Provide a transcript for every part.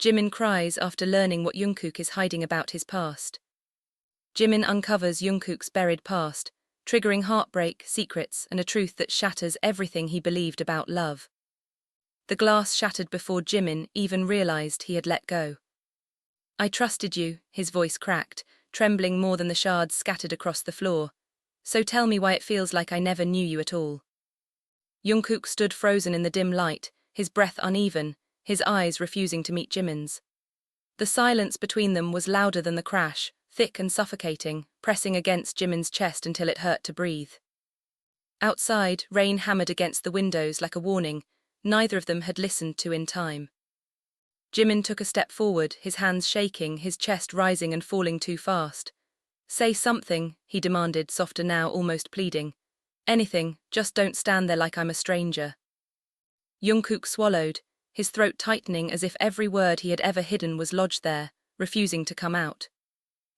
Jimin cries after learning what Jungkook is hiding about his past. Jimin uncovers Jungkook's buried past, triggering heartbreak, secrets, and a truth that shatters everything he believed about love. The glass shattered before Jimin even realized he had let go. "I trusted you," his voice cracked, trembling more than the shards scattered across the floor. "So tell me why it feels like I never knew you at all." Jungkook stood frozen in the dim light, his breath uneven, his eyes refusing to meet Jimin's. The silence between them was louder than the crash, thick and suffocating, pressing against Jimin's chest until it hurt to breathe. Outside, rain hammered against the windows like a warning. Neither of them had listened to in time. Jimin took a step forward, his hands shaking, his chest rising and falling too fast. "Say something," he demanded, softer now, almost pleading. "Anything, just don't stand there like I'm a stranger." Jungkook swallowed, his throat tightening as if every word he had ever hidden was lodged there, refusing to come out.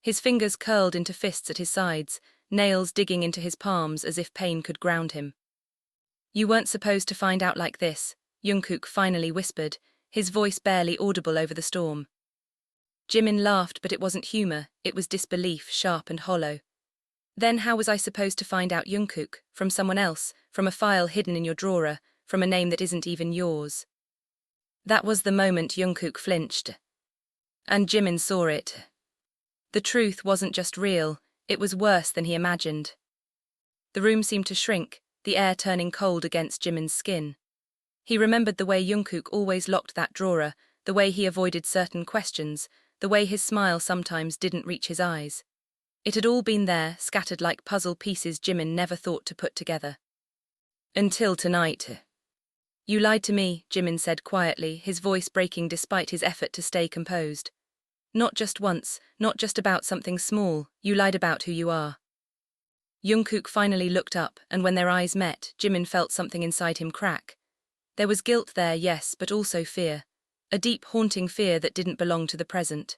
His fingers curled into fists at his sides, nails digging into his palms as if pain could ground him. "You weren't supposed to find out like this," Jungkook finally whispered, his voice barely audible over the storm. Jimin laughed, but it wasn't humor, it was disbelief, sharp and hollow. "Then how was I supposed to find out, Jungkook? From someone else, from a file hidden in your drawer, from a name that isn't even yours?" That was the moment Jungkook flinched. And Jimin saw it. The truth wasn't just real, it was worse than he imagined. The room seemed to shrink, the air turning cold against Jimin's skin. He remembered the way Jungkook always locked that drawer, the way he avoided certain questions, the way his smile sometimes didn't reach his eyes. It had all been there, scattered like puzzle pieces Jimin never thought to put together. "Until tonight." "You lied to me," Jimin said quietly, his voice breaking despite his effort to stay composed. "Not just once, not just about something small, you lied about who you are." Jungkook finally looked up, and when their eyes met, Jimin felt something inside him crack. There was guilt there, yes, but also fear. A deep, haunting fear that didn't belong to the present.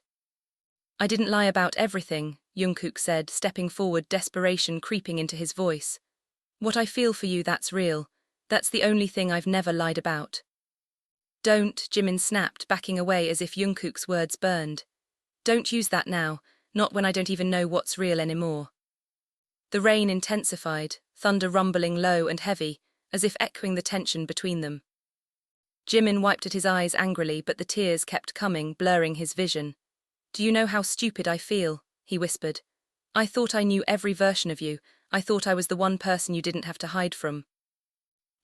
"I didn't lie about everything," Jungkook said, stepping forward, desperation creeping into his voice. "What I feel for you, that's real. That's the only thing I've never lied about." "Don't," Jimin snapped, backing away as if Jungkook's words burned. "Don't use that now, not when I don't even know what's real anymore." The rain intensified, thunder rumbling low and heavy, as if echoing the tension between them. Jimin wiped at his eyes angrily, but the tears kept coming, blurring his vision. "Do you know how stupid I feel?" he whispered. "I thought I knew every version of you. I thought I was the one person you didn't have to hide from."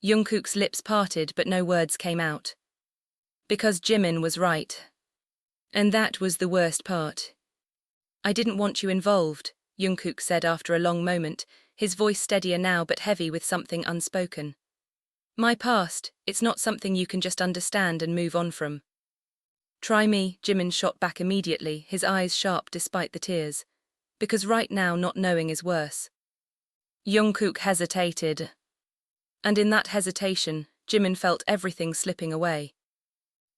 Jungkook's lips parted, but no words came out. Because Jimin was right. And that was the worst part. "I didn't want you involved," Jungkook said after a long moment, his voice steadier now but heavy with something unspoken. "My past, it's not something you can just understand and move on from." "Try me," Jimin shot back immediately, his eyes sharp despite the tears. "Because right now not knowing is worse." Jungkook hesitated. And in that hesitation, Jimin felt everything slipping away.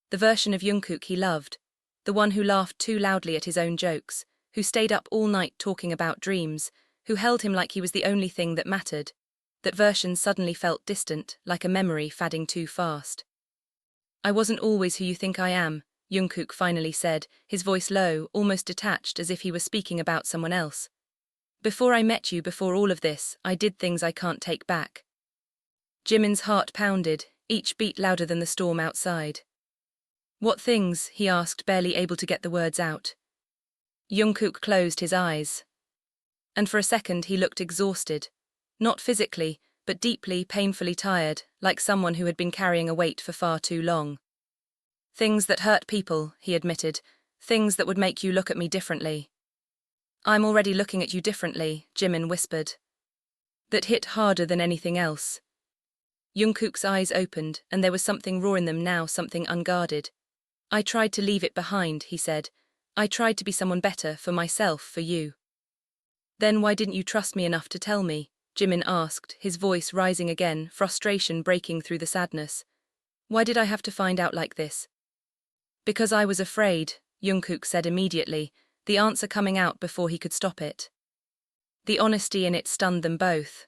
The version of Jungkook he loved, the one who laughed too loudly at his own jokes, who stayed up all night talking about dreams, who held him like he was the only thing that mattered, that version suddenly felt distant, like a memory fading too fast. "I wasn't always who you think I am," Jungkook finally said, his voice low, almost detached as if he were speaking about someone else. "Before I met you, before all of this, I did things I can't take back." Jimin's heart pounded, each beat louder than the storm outside. "What things?" he asked, barely able to get the words out. Jungkook closed his eyes. And for a second he looked exhausted. Not physically, but deeply, painfully tired, like someone who had been carrying a weight for far too long. "Things that hurt people," he admitted. "Things that would make you look at me differently." "I'm already looking at you differently," Jimin whispered. "That hit harder than anything else." Jungkook's eyes opened, and there was something raw in them now, something unguarded. "I tried to leave it behind," he said. "I tried to be someone better, for myself, for you." "Then why didn't you trust me enough to tell me?" Jimin asked, his voice rising again, frustration breaking through the sadness. "Why did I have to find out like this?" "Because I was afraid," Jungkook said immediately, the answer coming out before he could stop it. The honesty in it stunned them both.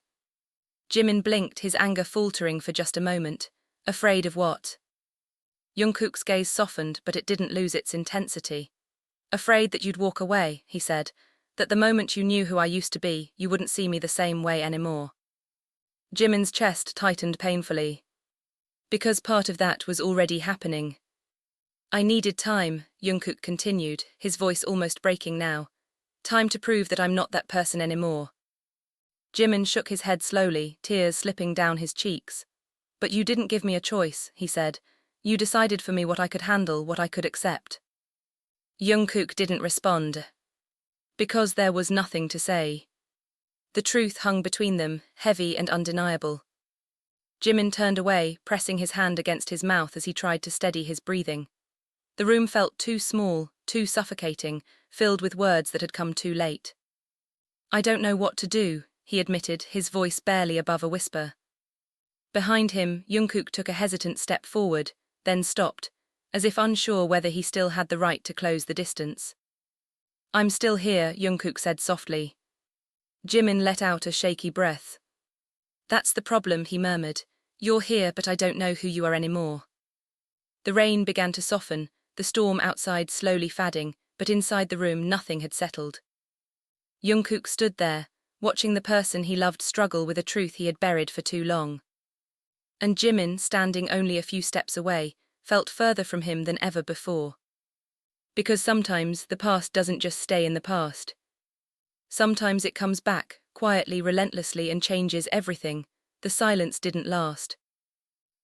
Jimin blinked, his anger faltering for just a moment. "Afraid of what?" Jungkook's gaze softened, but it didn't lose its intensity. Afraid that you'd walk away, he said, that the moment you knew who I used to be, you wouldn't see me the same way anymore. Jimin's chest tightened painfully. Because part of that was already happening. I needed time, Jungkook continued, his voice almost breaking now. Time to prove that I'm not that person anymore. Jimin shook his head slowly, tears slipping down his cheeks. But you didn't give me a choice, he said. You decided for me what I could handle, what I could accept. Jungkook didn't respond. Because there was nothing to say. The truth hung between them, heavy and undeniable. Jimin turned away, pressing his hand against his mouth as he tried to steady his breathing. The room felt too small, too suffocating, filled with words that had come too late. I don't know what to do, he admitted, his voice barely above a whisper. Behind him, Jungkook took a hesitant step forward, then stopped, as if unsure whether he still had the right to close the distance. I'm still here, Jungkook said softly. Jimin let out a shaky breath. That's the problem, he murmured. You're here, but I don't know who you are anymore. The rain began to soften, the storm outside slowly fading, but inside the room nothing had settled. Jungkook stood there, watching the person he loved struggle with a truth he had buried for too long. And Jimin, standing only a few steps away, felt further from him than ever before. Because sometimes the past doesn't just stay in the past. Sometimes it comes back, quietly, relentlessly, and changes everything. The silence didn't last.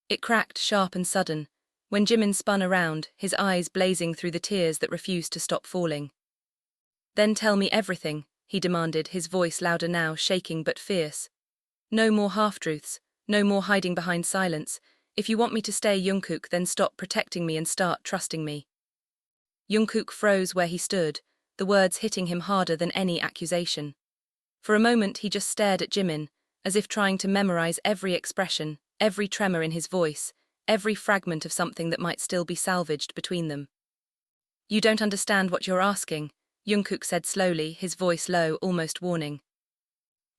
It cracked sharp and sudden, when Jimin spun around, his eyes blazing through the tears that refused to stop falling. Then tell me everything, he demanded, his voice louder now, shaking but fierce. No more half-truths, no more hiding behind silence. If you want me to stay, Jungkook, then stop protecting me and start trusting me. Jungkook froze where he stood, the words hitting him harder than any accusation. For a moment he just stared at Jimin, as if trying to memorize every expression, every tremor in his voice, every fragment of something that might still be salvaged between them. You don't understand what you're asking, Jungkook said slowly, his voice low, almost warning.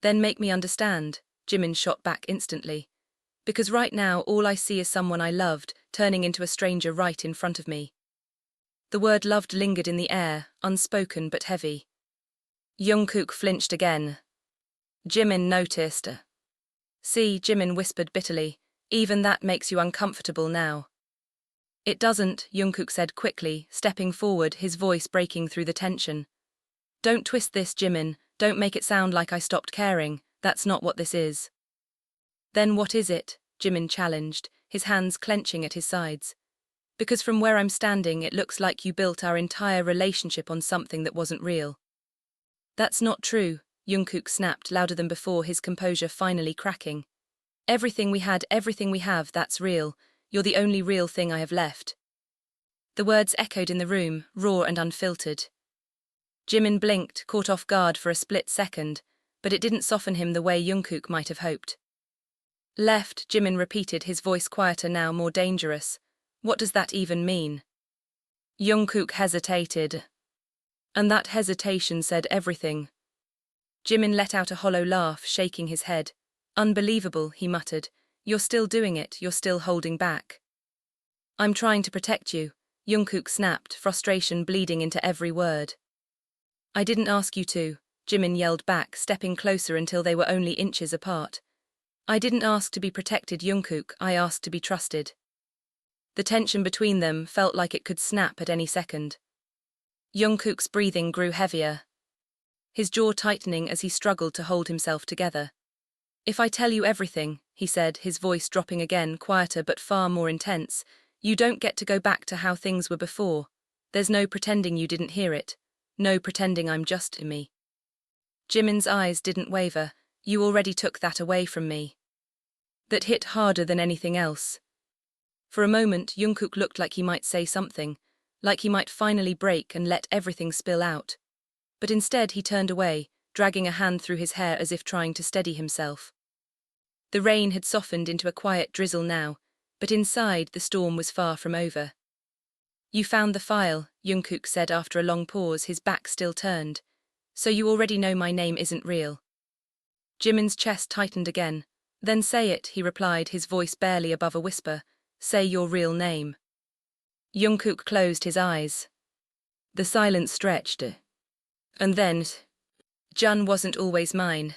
Then make me understand, Jimin shot back instantly. Because right now all I see is someone I loved, turning into a stranger right in front of me. The word loved lingered in the air, unspoken but heavy. Jungkook flinched again. Jimin noticed. See, Jimin whispered bitterly, even that makes you uncomfortable now. It doesn't, Jungkook said quickly, stepping forward, his voice breaking through the tension. Don't twist this, Jimin, don't make it sound like I stopped caring, that's not what this is. Then what is it? Jimin challenged, his hands clenching at his sides. Because from where I'm standing it looks like you built our entire relationship on something that wasn't real. That's not true, Jungkook snapped louder than before, his composure finally cracking. Everything we had, everything we have, that's real. You're the only real thing I have left. The words echoed in the room, raw and unfiltered. Jimin blinked, caught off guard for a split second, but it didn't soften him the way Jungkook might have hoped. Left, Jimin repeated, his voice quieter now, more dangerous. What does that even mean? Jungkook hesitated. And that hesitation said everything. Jimin let out a hollow laugh, shaking his head. Unbelievable, he muttered. You're still doing it, you're still holding back. I'm trying to protect you, Jungkook snapped, frustration bleeding into every word. I didn't ask you to, Jimin yelled back, stepping closer until they were only inches apart. I didn't ask to be protected, Jungkook, I asked to be trusted. The tension between them felt like it could snap at any second. Jungkook's breathing grew heavier, his jaw tightening as he struggled to hold himself together. If I tell you everything, he said, his voice dropping again, quieter but far more intense, you don't get to go back to how things were before. There's no pretending you didn't hear it. No pretending I'm just me. Jimin's eyes didn't waver. You already took that away from me. That hit harder than anything else. For a moment, Jungkook looked like he might say something, like he might finally break and let everything spill out. But instead he turned away, dragging a hand through his hair as if trying to steady himself. The rain had softened into a quiet drizzle now, but inside the storm was far from over. You found the file, Jungkook said after a long pause, his back still turned. So you already know my name isn't real. Jimin's chest tightened again. Then say it, he replied, his voice barely above a whisper. Say your real name. Jungkook closed his eyes. The silence stretched. And then, Jun wasn't always mine.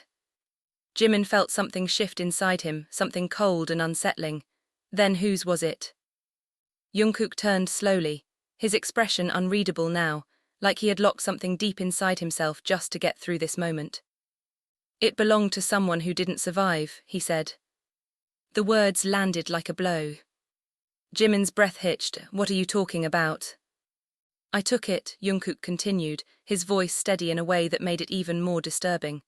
Jimin felt something shift inside him, something cold and unsettling. Then whose was it? Jungkook turned slowly, his expression unreadable now, like he had locked something deep inside himself just to get through this moment. It belonged to someone who didn't survive, he said. The words landed like a blow. Jimin's breath hitched. What are you talking about? I took it, Jungkook continued, his voice steady in a way that made it even more disturbing.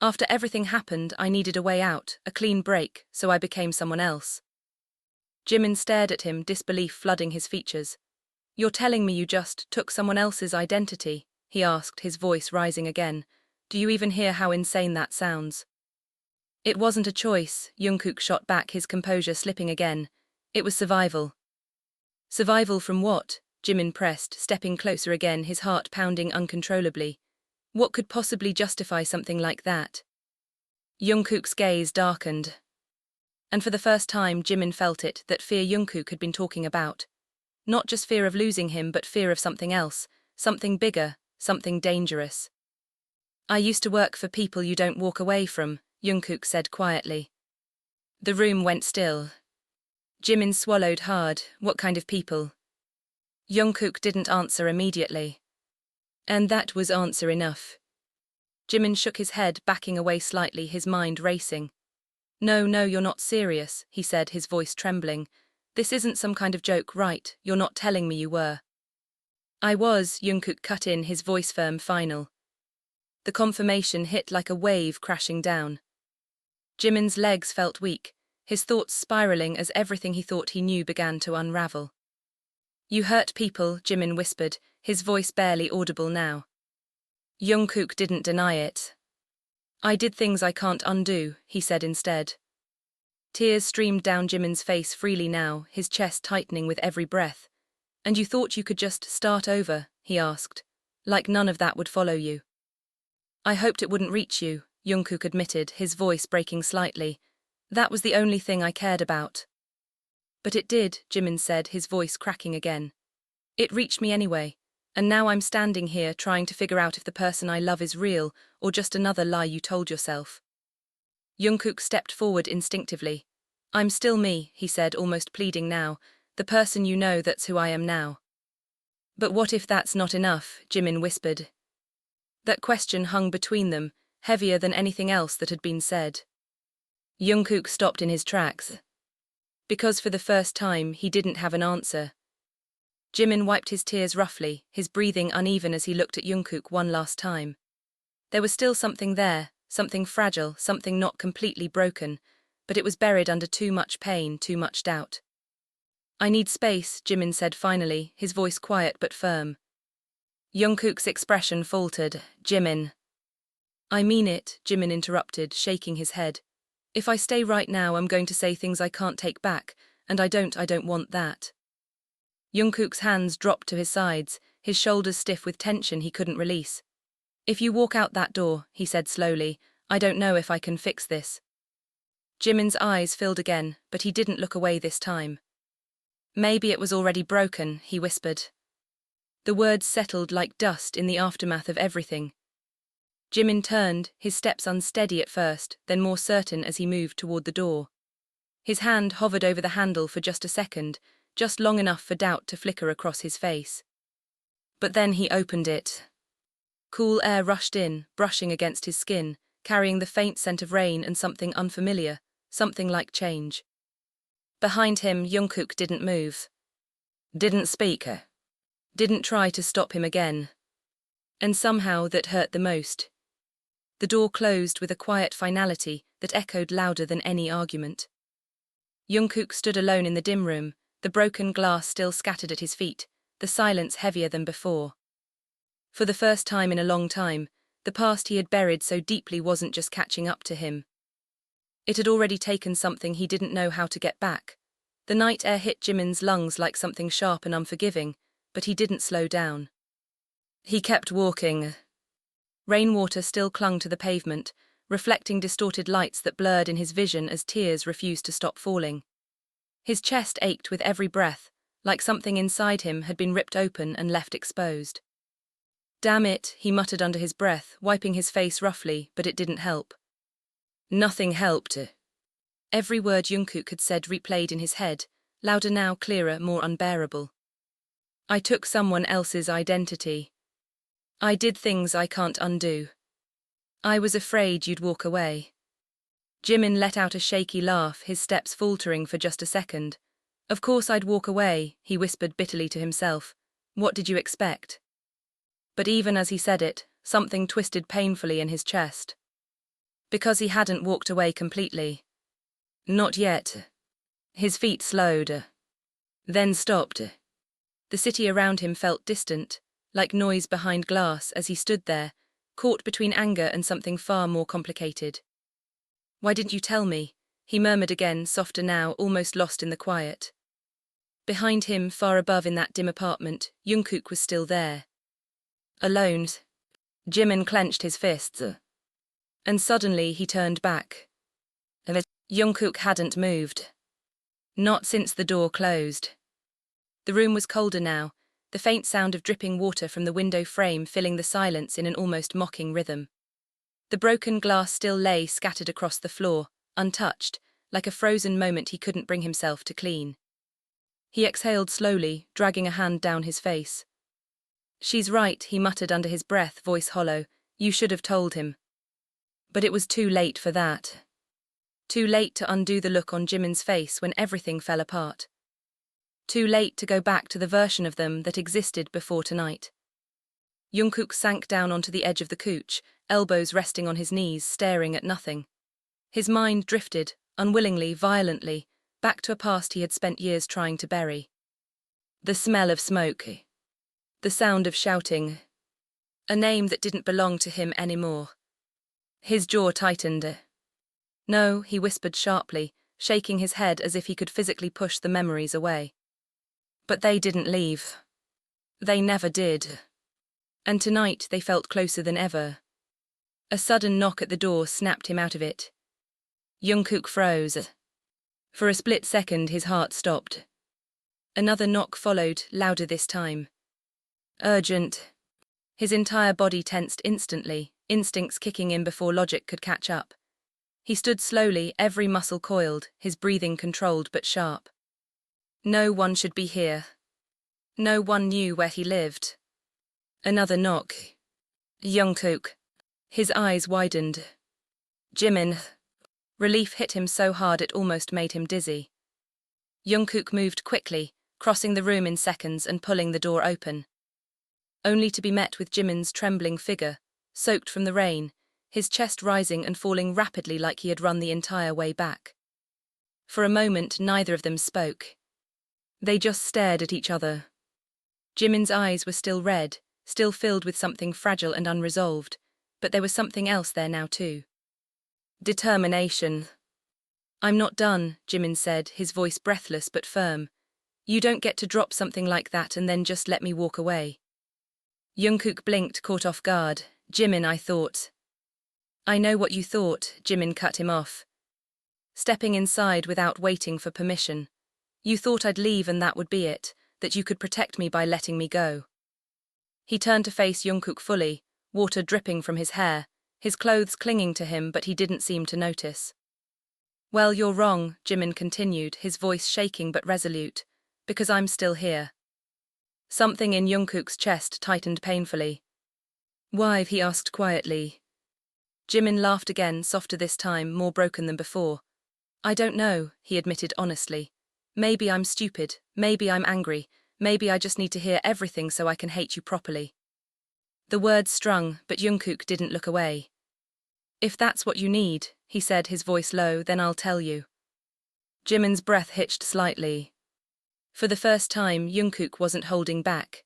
After everything happened, I needed a way out, a clean break, so I became someone else. Jimin stared at him, disbelief flooding his features. You're telling me you just took someone else's identity? He asked, his voice rising again. Do you even hear how insane that sounds? It wasn't a choice, Jungkook shot back, his composure slipping again. It was survival. Survival from what? Jimin pressed, stepping closer again, his heart pounding uncontrollably. What could possibly justify something like that? Jungkook's gaze darkened. And for the first time Jimin felt it, that fear Jungkook had been talking about. Not just fear of losing him, but fear of something else, something bigger, something dangerous. I used to work for people you don't walk away from, Jungkook said quietly. The room went still. Jimin swallowed hard. What kind of people? Jungkook didn't answer immediately. And that was answer enough. Jimin shook his head, backing away slightly, his mind racing. No, you're not serious, he said, his voice trembling. This isn't some kind of joke, right? You're not telling me you were. I was, Jungkook cut in, his voice firm, final. The confirmation hit like a wave crashing down. Jimin's legs felt weak, his thoughts spiraling as everything he thought he knew began to unravel. You hurt people, Jimin whispered, his voice barely audible now. Jungkook didn't deny it. I did things I can't undo, he said instead. Tears streamed down Jimin's face freely now, his chest tightening with every breath. And you thought you could just start over, he asked, like none of that would follow you. I hoped it wouldn't reach you, Jungkook admitted, his voice breaking slightly. That was the only thing I cared about. But it did, Jimin said, his voice cracking again. It reached me anyway, and now I'm standing here trying to figure out if the person I love is real or just another lie you told yourself. Jungkook stepped forward instinctively. I'm still me, he said, almost pleading now. The person you know, that's who I am now. But what if that's not enough, Jimin whispered. That question hung between them, heavier than anything else that had been said. Jungkook stopped in his tracks. Because for the first time he didn't have an answer. Jimin wiped his tears roughly, his breathing uneven as he looked at Jungkook one last time. There was still something there, something fragile, something not completely broken, but it was buried under too much pain, too much doubt. I need space, Jimin said finally, his voice quiet but firm. Jungkook's expression faltered. Jimin. I mean it, Jimin interrupted, shaking his head. If I stay right now, I'm going to say things I can't take back, and I don't want that. Jungkook's hands dropped to his sides, his shoulders stiff with tension he couldn't release. If you walk out that door, he said slowly, I don't know if I can fix this. Jimin's eyes filled again, but he didn't look away this time. Maybe it was already broken, he whispered. The words settled like dust in the aftermath of everything. Jimin turned, his steps unsteady at first, then more certain as he moved toward the door. His hand hovered over the handle for just a second, just long enough for doubt to flicker across his face. But then he opened it. Cool air rushed in, brushing against his skin, carrying the faint scent of rain and something unfamiliar, something like change. Behind him, Jungkook didn't move. Didn't speak. Didn't try to stop him again. And somehow that hurt the most. The door closed with a quiet finality that echoed louder than any argument. Jungkook stood alone in the dim room, the broken glass still scattered at his feet, the silence heavier than before. For the first time in a long time, the past he had buried so deeply wasn't just catching up to him. It had already taken something he didn't know how to get back. The night air hit Jimin's lungs like something sharp and unforgiving, but he didn't slow down. He kept walking. Rainwater still clung to the pavement, reflecting distorted lights that blurred in his vision as tears refused to stop falling. His chest ached with every breath, like something inside him had been ripped open and left exposed. "Damn it," he muttered under his breath, wiping his face roughly, but it didn't help. Nothing helped. Every word Jungkook had said replayed in his head, louder now, clearer, more unbearable. "I took someone else's identity. I did things I can't undo. I was afraid you'd walk away." Jimin let out a shaky laugh, his steps faltering for just a second. "Of course I'd walk away," he whispered bitterly to himself. "What did you expect?" But even as he said it, something twisted painfully in his chest. Because he hadn't walked away completely. Not yet. His feet slowed, then stopped. The city around him felt distant, like noise behind glass as he stood there, caught between anger and something far more complicated. "Why didn't you tell me?" he murmured again, softer now, almost lost in the quiet. Behind him, far above in that dim apartment, Jungkook was still there. Alone. Jimin clenched his fists. And suddenly he turned back. Jungkook hadn't moved. Not since the door closed. The room was colder now, the faint sound of dripping water from the window frame filling the silence in an almost mocking rhythm. The broken glass still lay scattered across the floor, untouched, like a frozen moment he couldn't bring himself to clean. He exhaled slowly, dragging a hand down his face. "She's right," he muttered under his breath, voice hollow. "You should have told him." But it was too late for that. Too late to undo the look on Jimin's face when everything fell apart. Too late to go back to the version of them that existed before tonight. Jungkook sank down onto the edge of the couch, elbows resting on his knees, staring at nothing. His mind drifted, unwillingly, violently, back to a past he had spent years trying to bury. The smell of smoke. The sound of shouting. A name that didn't belong to him anymore. His jaw tightened. "No," he whispered sharply, shaking his head as if he could physically push the memories away. But they didn't leave. They never did. And tonight they felt closer than ever. A sudden knock at the door snapped him out of it. Jungkook froze. For a split second his heart stopped. Another knock followed, louder this time. Urgent. His entire body tensed instantly, instincts kicking in before logic could catch up. He stood slowly, every muscle coiled, his breathing controlled but sharp. No one should be here. No one knew where he lived. Another knock. Jungkook. His eyes widened. Jimin. Relief hit him so hard it almost made him dizzy. Jungkook moved quickly, crossing the room in seconds and pulling the door open. Only to be met with Jimin's trembling figure, soaked from the rain, his chest rising and falling rapidly like he had run the entire way back. For a moment, neither of them spoke. They just stared at each other. Jimin's eyes were still red, still filled with something fragile and unresolved, but there was something else there now too. Determination. "I'm not done," Jimin said, his voice breathless but firm. "You don't get to drop something like that and then just let me walk away." Jungkook blinked, caught off guard. "Jimin, I thought." "I know what you thought," Jimin cut him off. Stepping inside without waiting for permission. "You thought I'd leave and that would be it, that you could protect me by letting me go." He turned to face Jungkook fully, water dripping from his hair, his clothes clinging to him, but he didn't seem to notice. "Well, you're wrong," Jimin continued, his voice shaking but resolute, "because I'm still here." Something in Jungkook's chest tightened painfully. "Why?" he asked quietly. Jimin laughed again, softer this time, more broken than before. "I don't know," he admitted honestly. "Maybe I'm stupid, maybe I'm angry, maybe I just need to hear everything so I can hate you properly." The words strung, but Jungkook didn't look away. "If that's what you need," he said, his voice low, "then I'll tell you." Jimin's breath hitched slightly. For the first time, Jungkook wasn't holding back.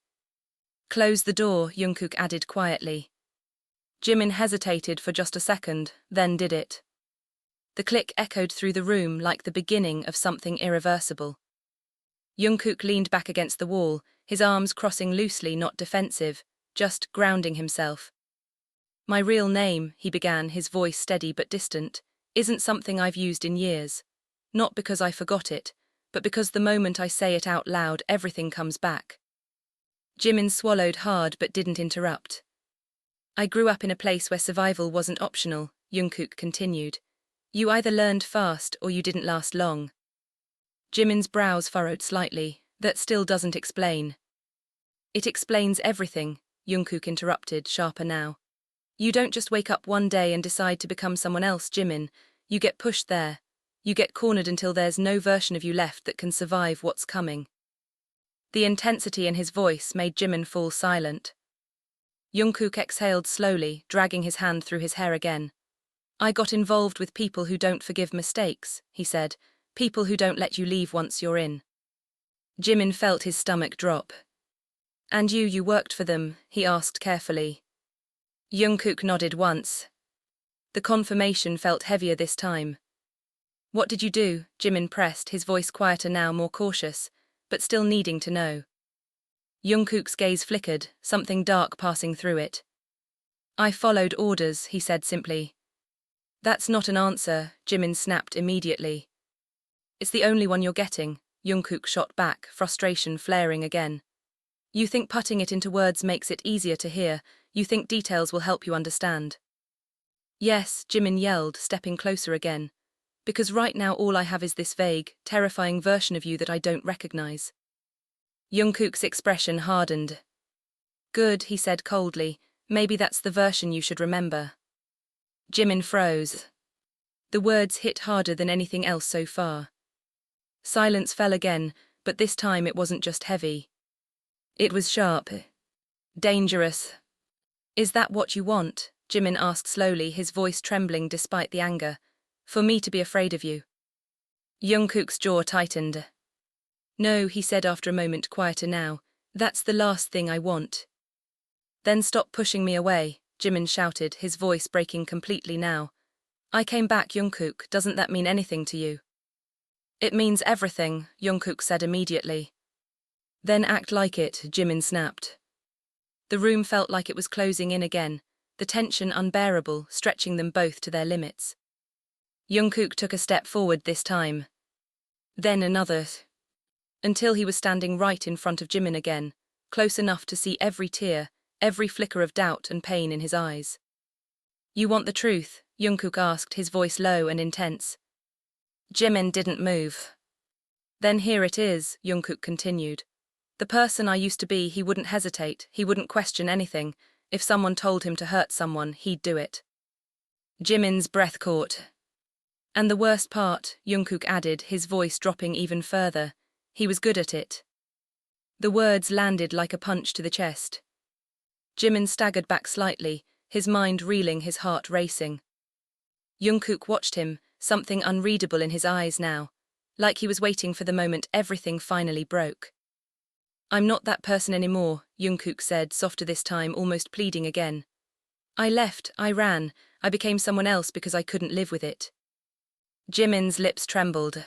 "Close the door," Jungkook added quietly. Jimin hesitated for just a second, then did it. The click echoed through the room like the beginning of something irreversible. Jungkook leaned back against the wall, his arms crossing loosely, not defensive, just grounding himself. "My real name," he began, his voice steady but distant, "isn't something I've used in years. Not because I forgot it, but because the moment I say it out loud, everything comes back. Jimin swallowed hard but didn't interrupt. I grew up in a place where survival wasn't optional, Jungkook continued. You either learned fast or you didn't last long. Jimin's brows furrowed slightly. That still doesn't explain. It explains everything, Jungkook interrupted, sharper now. You don't just wake up one day and decide to become someone else, Jimin. You get pushed there. You get cornered until there's no version of you left that can survive what's coming. The intensity in his voice made Jimin fall silent. Jungkook exhaled slowly, dragging his hand through his hair again. I got involved with people who don't forgive mistakes, he said. People who don't let you leave once you're in. Jimin felt his stomach drop. And you worked for them, he asked carefully. Jungkook nodded once. The confirmation felt heavier this time. What did you do? Jimin pressed, his voice quieter now, more cautious, but still needing to know. Jungkook's gaze flickered, something dark passing through it. I followed orders, he said simply. That's not an answer, Jimin snapped immediately. It's the only one you're getting, Jungkook shot back, frustration flaring again. You think putting it into words makes it easier to hear, you think details will help you understand. Yes, Jimin yelled, stepping closer again. Because right now all I have is this vague, terrifying version of you that I don't recognize. Jungkook's expression hardened. Good, he said coldly, maybe that's the version you should remember. Jimin froze. The words hit harder than anything else so far. Silence fell again, but this time it wasn't just heavy. It was sharp. Dangerous. Is that what you want? Jimin asked slowly, his voice trembling despite the anger. For me to be afraid of you? Jungkook's jaw tightened. No, he said after a moment, quieter now. That's the last thing I want. Then stop pushing me away, Jimin shouted, his voice breaking completely now. I came back, Jungkook, doesn't that mean anything to you? It means everything, Jungkook said immediately. Then act like it, Jimin snapped. The room felt like it was closing in again, the tension unbearable, stretching them both to their limits. Jungkook took a step forward this time. Then another. Until he was standing right in front of Jimin again, close enough to see every tear, every flicker of doubt and pain in his eyes. You want the truth? Jungkook asked, his voice low and intense. Jimin didn't move. Then here it is, Jungkook continued. The person I used to be, he wouldn't hesitate, he wouldn't question anything. If someone told him to hurt someone, he'd do it. Jimin's breath caught. And the worst part, Jungkook added, his voice dropping even further, he was good at it. The words landed like a punch to the chest. Jimin staggered back slightly, his mind reeling, his heart racing. Jungkook watched him, something unreadable in his eyes now, like he was waiting for the moment everything finally broke. I'm not that person anymore, Jungkook said, softer this time, almost pleading again. I left, I ran, I became someone else because I couldn't live with it. Jimin's lips trembled.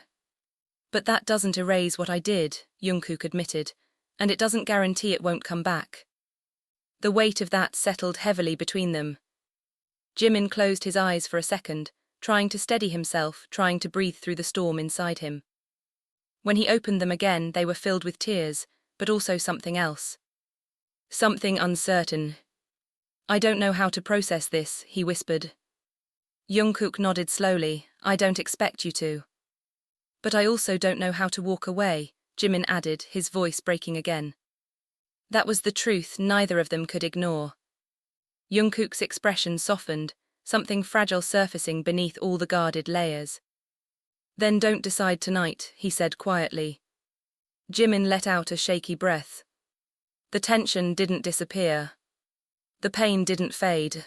But that doesn't erase what I did, Jungkook admitted, and it doesn't guarantee it won't come back. The weight of that settled heavily between them. Jimin closed his eyes for a second, trying to steady himself, trying to breathe through the storm inside him. When he opened them again, they were filled with tears, but also something else. Something uncertain. I don't know how to process this, he whispered. Jungkook nodded slowly. I don't expect you to. But I also don't know how to walk away, Jimin added, his voice breaking again. That was the truth neither of them could ignore. Jungkook's expression softened, something fragile surfacing beneath all the guarded layers. Then don't decide tonight, he said quietly. Jimin let out a shaky breath. The tension didn't disappear. The pain didn't fade.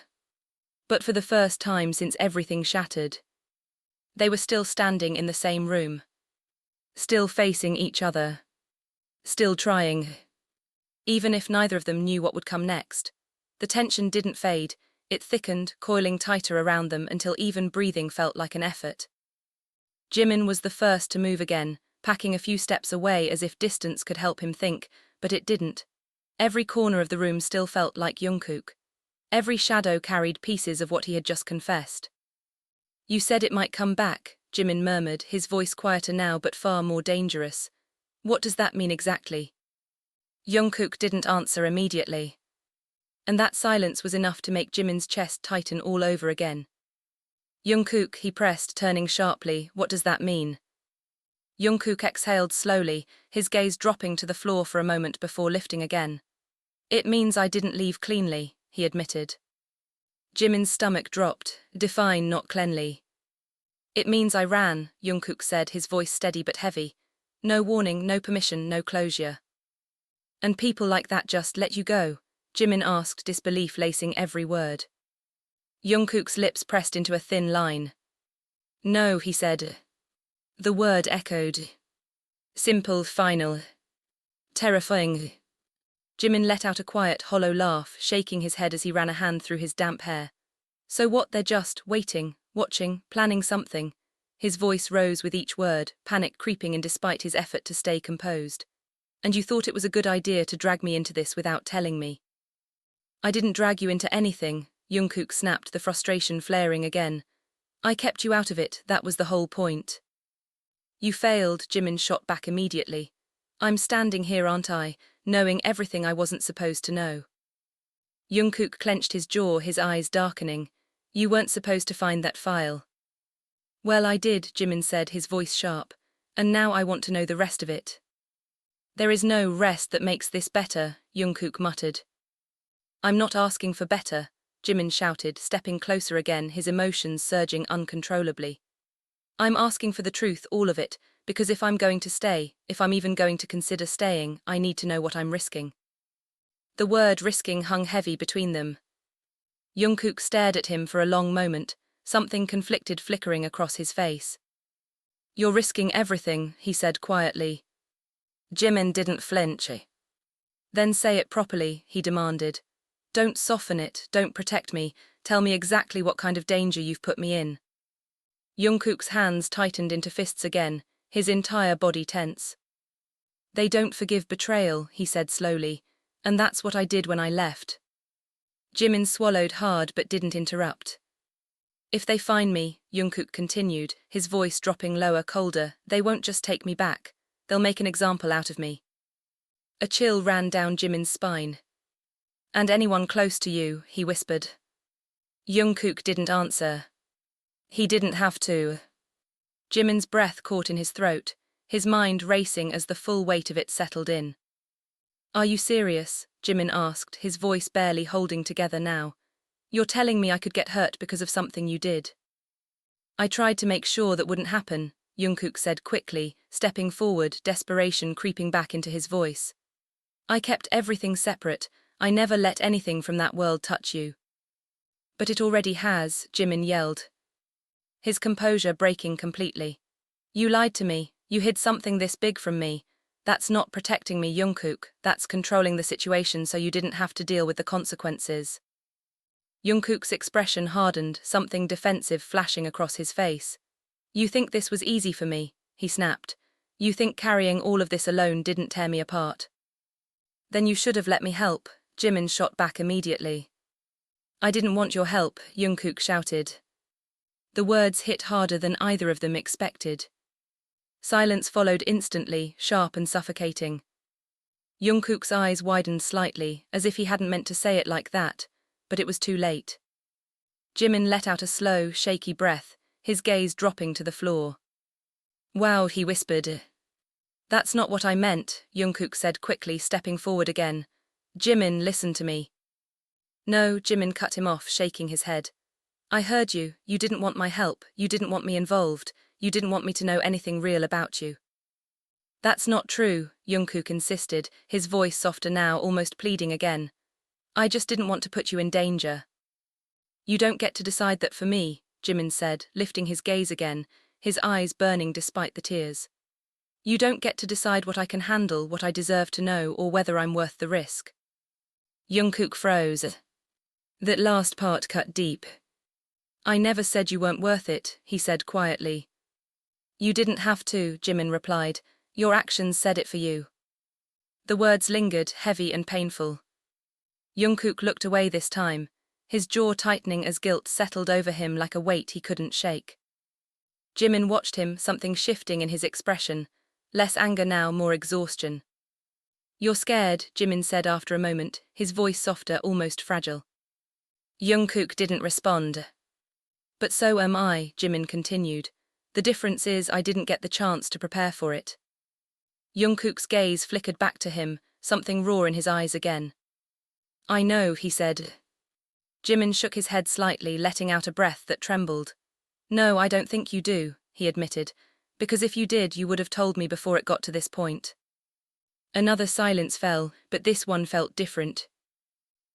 But for the first time since everything shattered, they were still standing in the same room. Still facing each other. Still trying. Even if neither of them knew what would come next. The tension didn't fade, it thickened, coiling tighter around them until even breathing felt like an effort. Jimin was the first to move again, packing a few steps away as if distance could help him think, but it didn't. Every corner of the room still felt like Jungkook. Every shadow carried pieces of what he had just confessed. You said it might come back, Jimin murmured, his voice quieter now but far more dangerous. What does that mean exactly? Jungkook didn't answer immediately. And that silence was enough to make Jimin's chest tighten all over again. Jungkook, he pressed, turning sharply, what does that mean? Jungkook exhaled slowly, his gaze dropping to the floor for a moment before lifting again. It means I didn't leave cleanly, he admitted. Jimin's stomach dropped, define not cleanly. It means I ran, Jungkook said, his voice steady but heavy. No warning, no permission, no closure. And people like that just let you go? Jimin asked, disbelief lacing every word. Jungkook's lips pressed into a thin line. No, he said. The word echoed. Simple, final. Terrifying. Jimin let out a quiet, hollow laugh, shaking his head as he ran a hand through his damp hair. So what, they're just waiting, watching, planning something. His voice rose with each word, panic creeping in despite his effort to stay composed. And you thought it was a good idea to drag me into this without telling me. I didn't drag you into anything, Jungkook snapped, the frustration flaring again. I kept you out of it, that was the whole point. You failed, Jimin shot back immediately. I'm standing here, aren't I, knowing everything I wasn't supposed to know. Jungkook clenched his jaw, his eyes darkening. You weren't supposed to find that file. Well, I did, Jimin said, his voice sharp. And now I want to know the rest of it. There is no rest that makes this better, Jungkook muttered. I'm not asking for better, Jimin shouted, stepping closer again, his emotions surging uncontrollably. I'm asking for the truth, all of it, because if I'm going to stay, if I'm even going to consider staying, I need to know what I'm risking. The word risking hung heavy between them. Jungkook stared at him for a long moment, something conflicted flickering across his face. You're risking everything, he said quietly. Jimin didn't flinch. Then say it properly, he demanded. Don't soften it, don't protect me, tell me exactly what kind of danger you've put me in. Jungkook's hands tightened into fists again, his entire body tense. They don't forgive betrayal, he said slowly, and that's what I did when I left. Jimin swallowed hard but didn't interrupt. If they find me, Jungkook continued, his voice dropping lower, colder, they won't just take me back, they'll make an example out of me. A chill ran down Jimin's spine. And anyone close to you, he whispered. Jungkook didn't answer. He didn't have to. Jimin's breath caught in his throat, his mind racing as the full weight of it settled in. Are you serious? Jimin asked, his voice barely holding together now. You're telling me I could get hurt because of something you did? I tried to make sure that wouldn't happen, Jungkook said quickly, stepping forward, desperation creeping back into his voice. I kept everything separate, I never let anything from that world touch you. But it already has, Jimin yelled, his composure breaking completely. You lied to me, you hid something this big from me. That's not protecting me, Jungkook, that's controlling the situation so you didn't have to deal with the consequences. Jungkook's expression hardened, something defensive flashing across his face. You think this was easy for me, he snapped. You think carrying all of this alone didn't tear me apart. Then you should have let me help, Jimin shot back immediately. I didn't want your help, Jungkook shouted. The words hit harder than either of them expected. Silence followed instantly, sharp and suffocating. Jungkook's eyes widened slightly, as if he hadn't meant to say it like that, but it was too late. Jimin let out a slow, shaky breath, his gaze dropping to the floor. Wow, he whispered. That's not what I meant, Jungkook said quickly, stepping forward again. Jimin, listen to me. No, Jimin cut him off, shaking his head. I heard you, you didn't want my help, you didn't want me involved, you didn't want me to know anything real about you. That's not true, Jungkook insisted, his voice softer now, almost pleading again. I just didn't want to put you in danger. You don't get to decide that for me, Jimin said, lifting his gaze again, his eyes burning despite the tears. You don't get to decide what I can handle, what I deserve to know, or whether I'm worth the risk. Jungkook froze. That last part cut deep. I never said you weren't worth it, he said quietly. You didn't have to, Jimin replied. Your actions said it for you. The words lingered, heavy and painful. Jungkook looked away this time, his jaw tightening as guilt settled over him like a weight he couldn't shake. Jimin watched him, something shifting in his expression. Less anger now, more exhaustion. "You're scared," Jimin said after a moment, his voice softer, almost fragile. Jungkook didn't respond. "But so am I," Jimin continued. "The difference is I didn't get the chance to prepare for it." Jungkook's gaze flickered back to him, something raw in his eyes again. "I know," he said. Jimin shook his head slightly, letting out a breath that trembled. "No, I don't think you do," he admitted, "because if you did, you would have told me before it got to this point." Another silence fell, but this one felt different.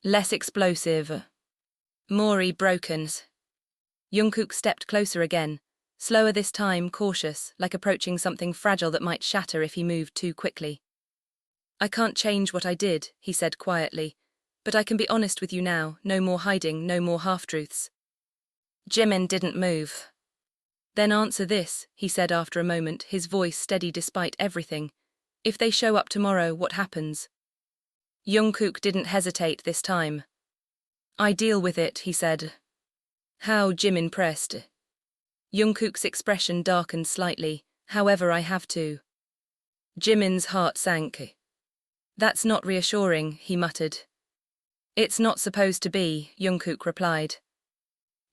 Less explosive. More broken. Jungkook stepped closer again, slower this time, cautious, like approaching something fragile that might shatter if he moved too quickly. "I can't change what I did," he said quietly, "but I can be honest with you now, no more hiding, no more half-truths." Jimin didn't move. "Then answer this," he said after a moment, his voice steady despite everything. "If they show up tomorrow, what happens?" Jungkook didn't hesitate this time. "I deal with it," he said. "How?" Jimin pressed. Jungkook's expression darkened slightly. "However I have to." Jimin's heart sank. "That's not reassuring," he muttered. "It's not supposed to be," Jungkook replied.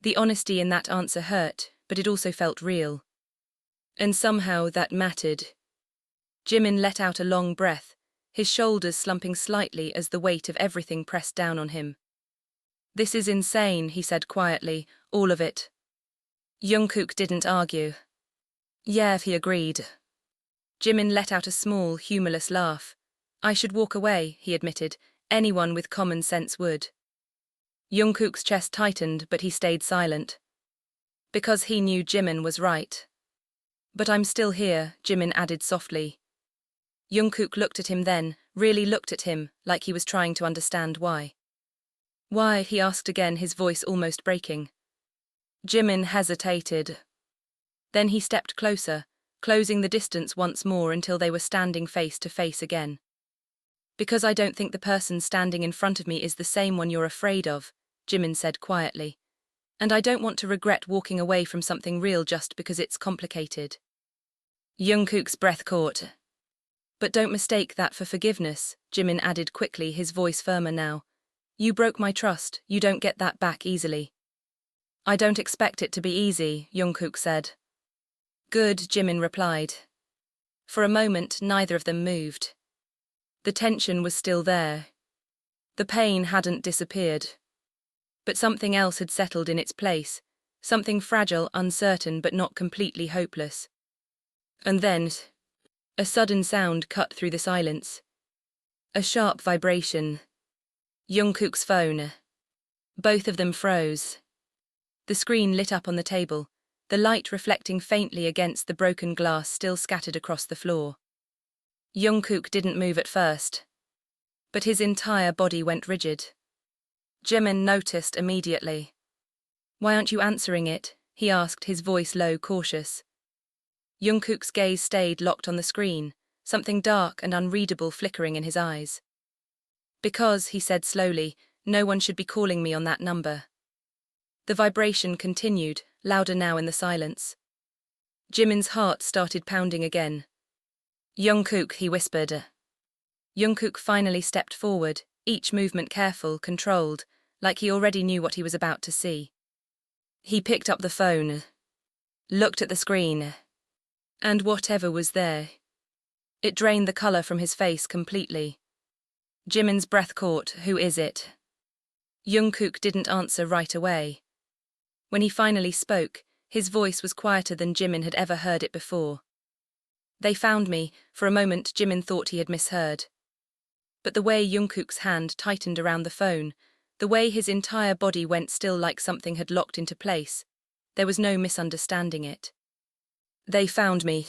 The honesty in that answer hurt, but it also felt real. And somehow that mattered. Jimin let out a long breath, his shoulders slumping slightly as the weight of everything pressed down on him. "This is insane," he said quietly, "all of it." Jungkook didn't argue. "Yeah," he agreed. Jimin let out a small, humorless laugh. "I should walk away," he admitted. "Anyone with common sense would." Jungkook's chest tightened, but he stayed silent. Because he knew Jimin was right. "But I'm still here," Jimin added softly. Jungkook looked at him then, really looked at him, like he was trying to understand why. "Why?" he asked again, his voice almost breaking. Jimin hesitated. Then he stepped closer, closing the distance once more until they were standing face to face again. "Because I don't think the person standing in front of me is the same one you're afraid of," Jimin said quietly. "And I don't want to regret walking away from something real just because it's complicated." Jungkook's breath caught. "But don't mistake that for forgiveness," Jimin added quickly, his voice firmer now. "You broke my trust, you don't get that back easily." "I don't expect it to be easy," Jungkook said. "Good," Jimin replied. For a moment, neither of them moved. The tension was still there. The pain hadn't disappeared. But something else had settled in its place, something fragile, uncertain, but not completely hopeless. And then, a sudden sound cut through the silence. A sharp vibration. Jungkook's phone. Both of them froze. The screen lit up on the table, the light reflecting faintly against the broken glass still scattered across the floor. Jungkook didn't move at first, but his entire body went rigid. Jimin noticed immediately. "Why aren't you answering it?" he asked, his voice low, cautious. Jungkook's gaze stayed locked on the screen, something dark and unreadable flickering in his eyes. "Because," he said slowly, "no one should be calling me on that number." The vibration continued, louder now in the silence. Jimin's heart started pounding again. "Jungkook," he whispered. Jungkook finally stepped forward, each movement careful, controlled, like he already knew what he was about to see. He picked up the phone, looked at the screen, and whatever was there, it drained the color from his face completely. Jimin's breath caught. "Who is it?" Jungkook didn't answer right away. When he finally spoke, his voice was quieter than Jimin had ever heard it before. "They found me." For a moment, Jimin thought he had misheard. But the way Jungkook's hand tightened around the phone, the way his entire body went still like something had locked into place, there was no misunderstanding it. "They found me."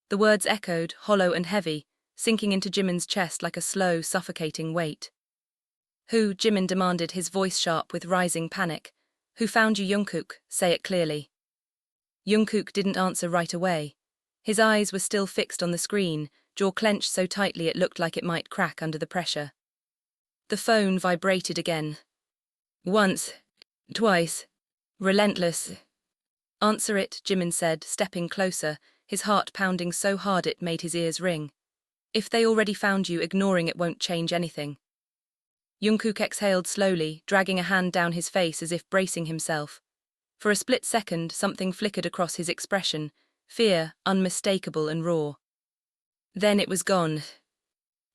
The words echoed, hollow and heavy, sinking into Jimin's chest like a slow, suffocating weight. "Who?" Jimin demanded, his voice sharp with rising panic. "Who found you, Jungkook? Say it clearly." Jungkook didn't answer right away. His eyes were still fixed on the screen, jaw clenched so tightly it looked like it might crack under the pressure. The phone vibrated again. Once, twice, relentless. Answer it, Jimin said, stepping closer, his heart pounding so hard it made his ears ring. If they already found you, ignoring it won't change anything. Jungkook exhaled slowly, dragging a hand down his face as if bracing himself. For a split second, something flickered across his expression, fear, unmistakable and raw. Then it was gone.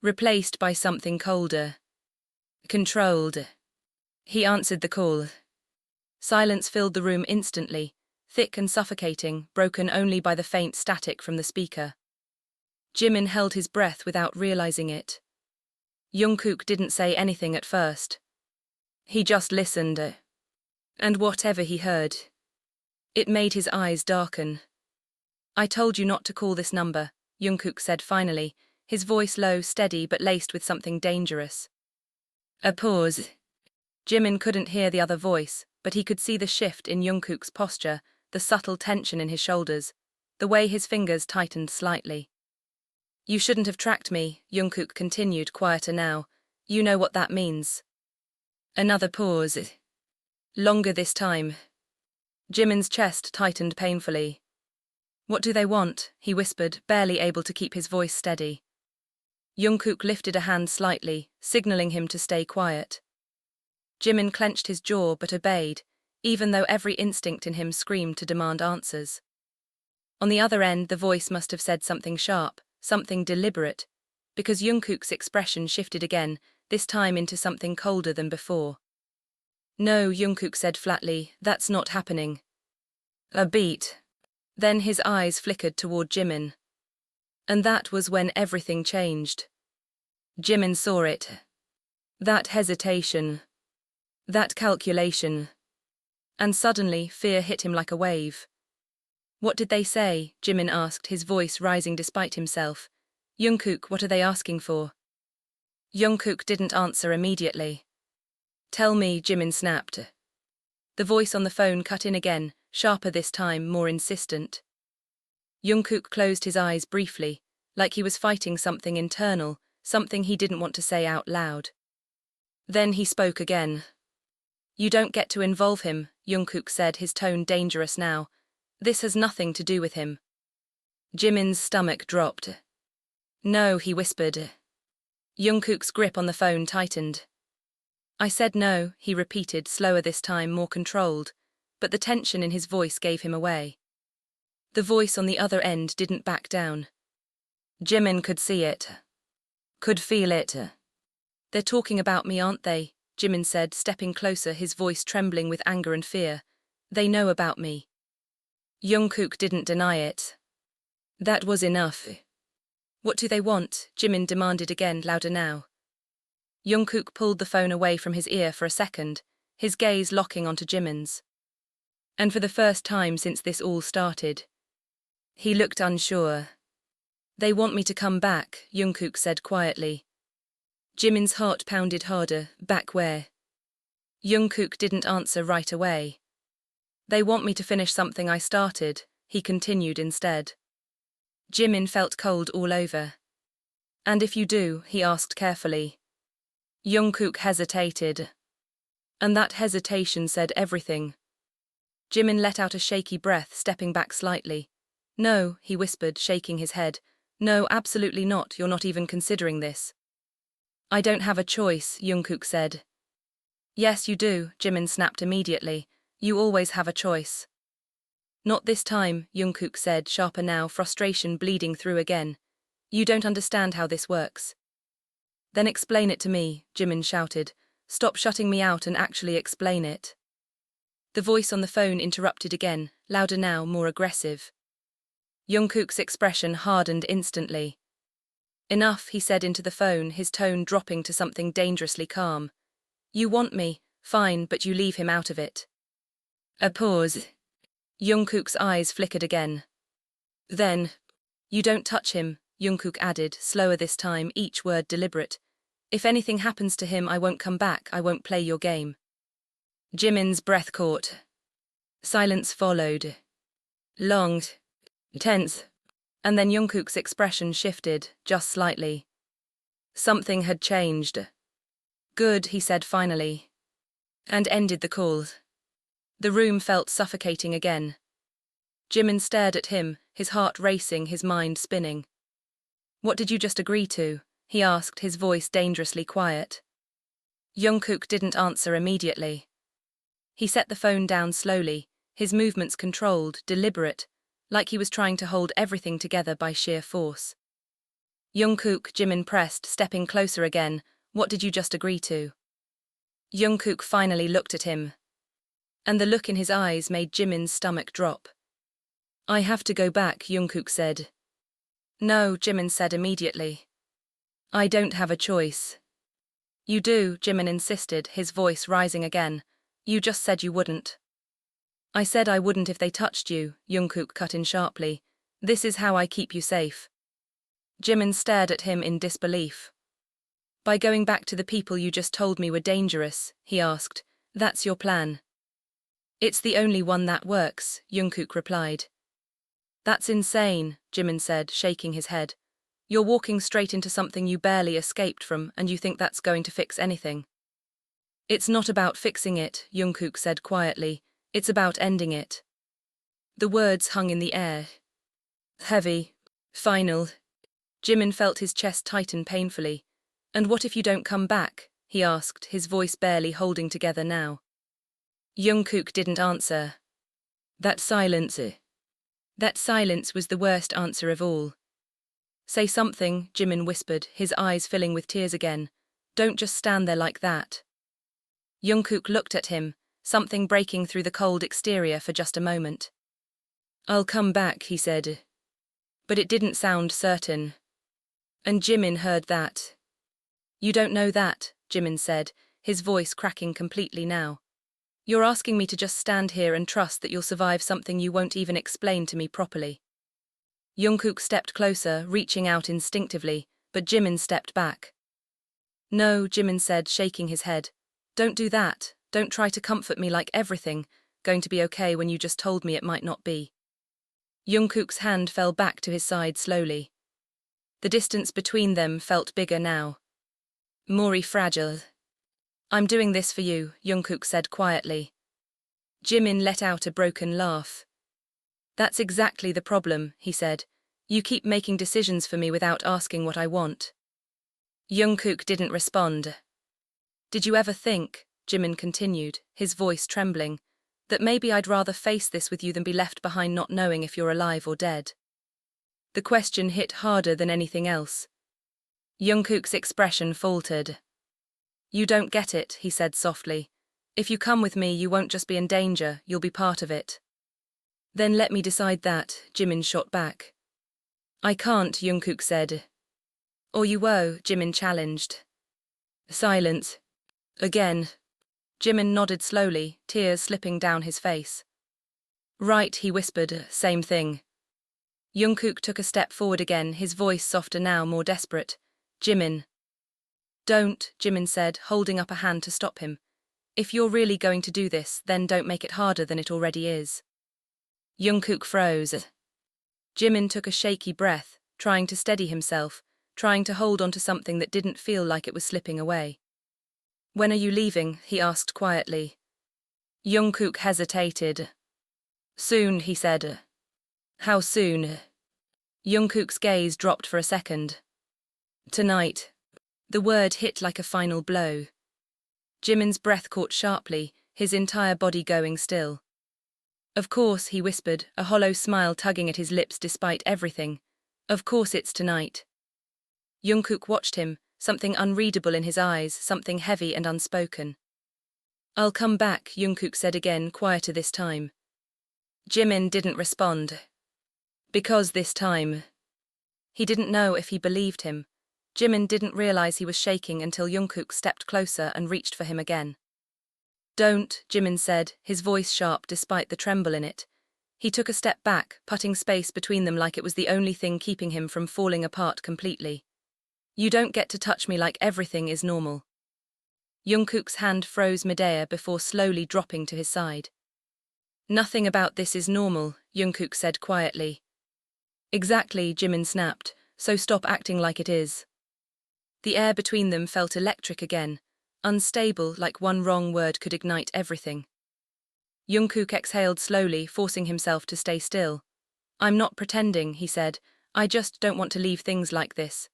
Replaced by something colder. Controlled. He answered the call. Silence filled the room instantly, thick and suffocating, broken only by the faint static from the speaker. Jimin held his breath without realizing it. Jungkook didn't say anything at first. He just listened. And whatever he heard, it made his eyes darken. I told you not to call this number, Jungkook said finally, his voice low, steady but laced with something dangerous. A pause. Jimin couldn't hear the other voice, but he could see the shift in Jungkook's posture, the subtle tension in his shoulders, the way his fingers tightened slightly. You shouldn't have tracked me, Jungkook continued, quieter now. You know what that means. Another pause. Longer this time. Jimin's chest tightened painfully. What do they want? He whispered, barely able to keep his voice steady. Jungkook lifted a hand slightly, signaling him to stay quiet. Jimin clenched his jaw but obeyed, even though every instinct in him screamed to demand answers. On the other end, the voice must have said something sharp, something deliberate, because Jungkook's expression shifted again, this time into something colder than before. No, Jungkook said flatly, that's not happening. A beat. Then his eyes flickered toward Jimin. And that was when everything changed. Jimin saw it. That hesitation. That calculation. And suddenly, fear hit him like a wave. What did they say? Jimin asked, his voice rising despite himself. Jungkook, what are they asking for? Jungkook didn't answer immediately. Tell me, Jimin snapped. The voice on the phone cut in again, sharper this time, more insistent. Jungkook closed his eyes briefly, like he was fighting something internal, something he didn't want to say out loud. Then he spoke again. You don't get to involve him, Jungkook said, his tone dangerous now. This has nothing to do with him. Jimin's stomach dropped. No, he whispered. Jungkook's grip on the phone tightened. I said no, he repeated, slower this time, more controlled, but the tension in his voice gave him away. The voice on the other end didn't back down. Jimin could see it. Could feel it. They're talking about me, aren't they? Jimin said, stepping closer, his voice trembling with anger and fear. They know about me. Jungkook didn't deny it. That was enough. What do they want? Jimin demanded again, louder now. Jungkook pulled the phone away from his ear for a second, his gaze locking onto Jimin's. And for the first time since this all started, he looked unsure. They want me to come back, Jungkook said quietly. Jimin's heart pounded harder. Back where? Jungkook didn't answer right away. They want me to finish something I started, he continued instead. Jimin felt cold all over. And if you do, he asked carefully. Jungkook hesitated. And that hesitation said everything. Jimin let out a shaky breath, stepping back slightly. No, he whispered, shaking his head. No, absolutely not, you're not even considering this. I don't have a choice, Jungkook said. Yes, you do, Jimin snapped immediately. You always have a choice. Not this time, Jungkook said, sharper now, frustration bleeding through again. You don't understand how this works. Then explain it to me, Jimin shouted. Stop shutting me out and actually explain it. The voice on the phone interrupted again, louder now, more aggressive. Jungkook's expression hardened instantly. Enough, he said into the phone, his tone dropping to something dangerously calm. You want me, fine, but you leave him out of it. A pause. Jungkook's eyes flickered again. Then, you don't touch him, Jungkook added, slower this time, each word deliberate. If anything happens to him, I won't come back, I won't play your game. Jimin's breath caught. Silence followed. Long, tense. And then Jungkook's expression shifted, just slightly. Something had changed. Good, he said finally. And ended the call. The room felt suffocating again. Jimin stared at him, his heart racing, his mind spinning. What did you just agree to? He asked, his voice dangerously quiet. Jungkook didn't answer immediately. He set the phone down slowly, his movements controlled, deliberate, like he was trying to hold everything together by sheer force. Jungkook, Jimin pressed, stepping closer again. What did you just agree to? Jungkook finally looked at him, and the look in his eyes made Jimin's stomach drop. I have to go back, Jungkook said. No, Jimin said immediately. I don't have a choice. You do, Jimin insisted, his voice rising again. You just said you wouldn't. I said I wouldn't if they touched you, Jungkook cut in sharply. This is how I keep you safe. Jimin stared at him in disbelief. By going back to the people you just told me were dangerous, he asked. That's your plan? It's the only one that works, Jungkook replied. That's insane, Jimin said, shaking his head. You're walking straight into something you barely escaped from, and you think that's going to fix anything. It's not about fixing it, Jungkook said quietly. It's about ending it. The words hung in the air. Heavy. Final. Jimin felt his chest tighten painfully. And what if you don't come back? He asked, his voice barely holding together now. Jungkook didn't answer. That silence was the worst answer of all. Say something, Jimin whispered, his eyes filling with tears again. Don't just stand there like that. Jungkook looked at him, something breaking through the cold exterior for just a moment. I'll come back, he said. But it didn't sound certain. And Jimin heard that. You don't know that, Jimin said, his voice cracking completely now. You're asking me to just stand here and trust that you'll survive something you won't even explain to me properly. Jungkook stepped closer, reaching out instinctively, but Jimin stepped back. No, Jimin said, shaking his head. Don't do that. Don't try to comfort me like everything going to be okay when you just told me it might not be. Jungkook's hand fell back to his side slowly. The distance between them felt bigger now. More fragile. I'm doing this for you, Jungkook said quietly. Jimin let out a broken laugh. That's exactly the problem, he said. You keep making decisions for me without asking what I want. Jungkook didn't respond. Did you ever think, Jimin continued, his voice trembling, that maybe I'd rather face this with you than be left behind not knowing if you're alive or dead? The question hit harder than anything else. Jungkook's expression faltered. You don't get it, he said softly. If you come with me, you won't just be in danger, you'll be part of it. Then let me decide that, Jimin shot back. I can't, Jungkook said. Or you will, Jimin challenged. Silence. Again. Jimin nodded slowly, tears slipping down his face. Right, he whispered, same thing. Jungkook took a step forward again, his voice softer now, more desperate. Jimin. Don't, Jimin said, holding up a hand to stop him. If you're really going to do this, then don't make it harder than it already is. Jungkook froze. Jimin took a shaky breath, trying to steady himself, trying to hold onto something that didn't feel like it was slipping away. When are you leaving? He asked quietly. Jungkook hesitated. Soon, he said. How soon? Jungkook's gaze dropped for a second. Tonight. The word hit like a final blow. Jimin's breath caught sharply, his entire body going still. Of course, he whispered, a hollow smile tugging at his lips despite everything. Of course it's tonight. Jungkook watched him, something unreadable in his eyes, something heavy and unspoken. I'll come back, Jungkook said again, quieter this time. Jimin didn't respond. Because this time. He didn't know if he believed him. Jimin didn't realize he was shaking until Jungkook stepped closer and reached for him again. Don't, Jimin said, his voice sharp despite the tremble in it. He took a step back, putting space between them like it was the only thing keeping him from falling apart completely. You don't get to touch me like everything is normal. Jungkook's hand froze midair before slowly dropping to his side. Nothing about this is normal, Jungkook said quietly. Exactly, Jimin snapped, so stop acting like it is. The air between them felt electric again, unstable, like one wrong word could ignite everything. Jungkook exhaled slowly, forcing himself to stay still. I'm not pretending, he said. I just don't want to leave things like this.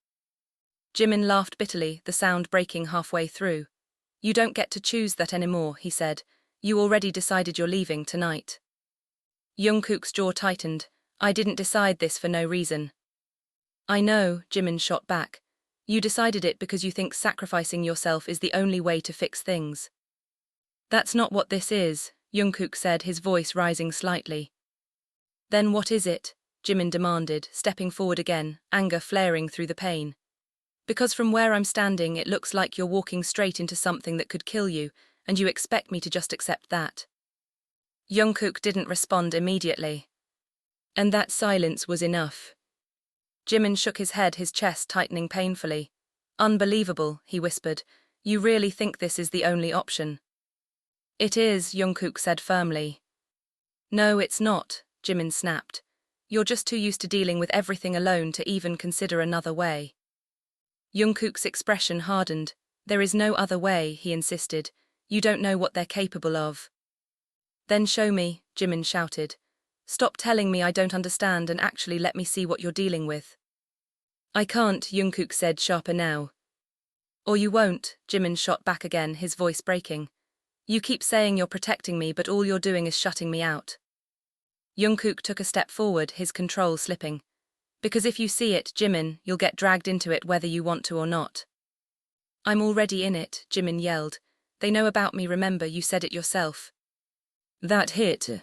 Jimin laughed bitterly, the sound breaking halfway through. You don't get to choose that anymore, he said. You already decided you're leaving tonight. Jungkook's jaw tightened. I didn't decide this for no reason. I know, Jimin shot back. You decided it because you think sacrificing yourself is the only way to fix things. That's not what this is, Jungkook said, his voice rising slightly. Then what is it? Jimin demanded, stepping forward again, anger flaring through the pain. Because from where I'm standing it looks like you're walking straight into something that could kill you, and you expect me to just accept that. Jungkook didn't respond immediately. And that silence was enough. Jimin shook his head, his chest tightening painfully. Unbelievable, he whispered. You really think this is the only option? It is, Jungkook said firmly. No, it's not, Jimin snapped. You're just too used to dealing with everything alone to even consider another way. Jungkook's expression hardened. There is no other way, he insisted. You don't know what they're capable of. Then show me, Jimin shouted. Stop telling me I don't understand and actually let me see what you're dealing with. I can't, Jungkook said, sharper now. Or you won't, Jimin shot back again, his voice breaking. You keep saying you're protecting me, but all you're doing is shutting me out. Jungkook took a step forward, his control slipping. Because if you see it, Jimin, you'll get dragged into it whether you want to or not. I'm already in it, Jimin yelled. They know about me, remember, you said it yourself. That hit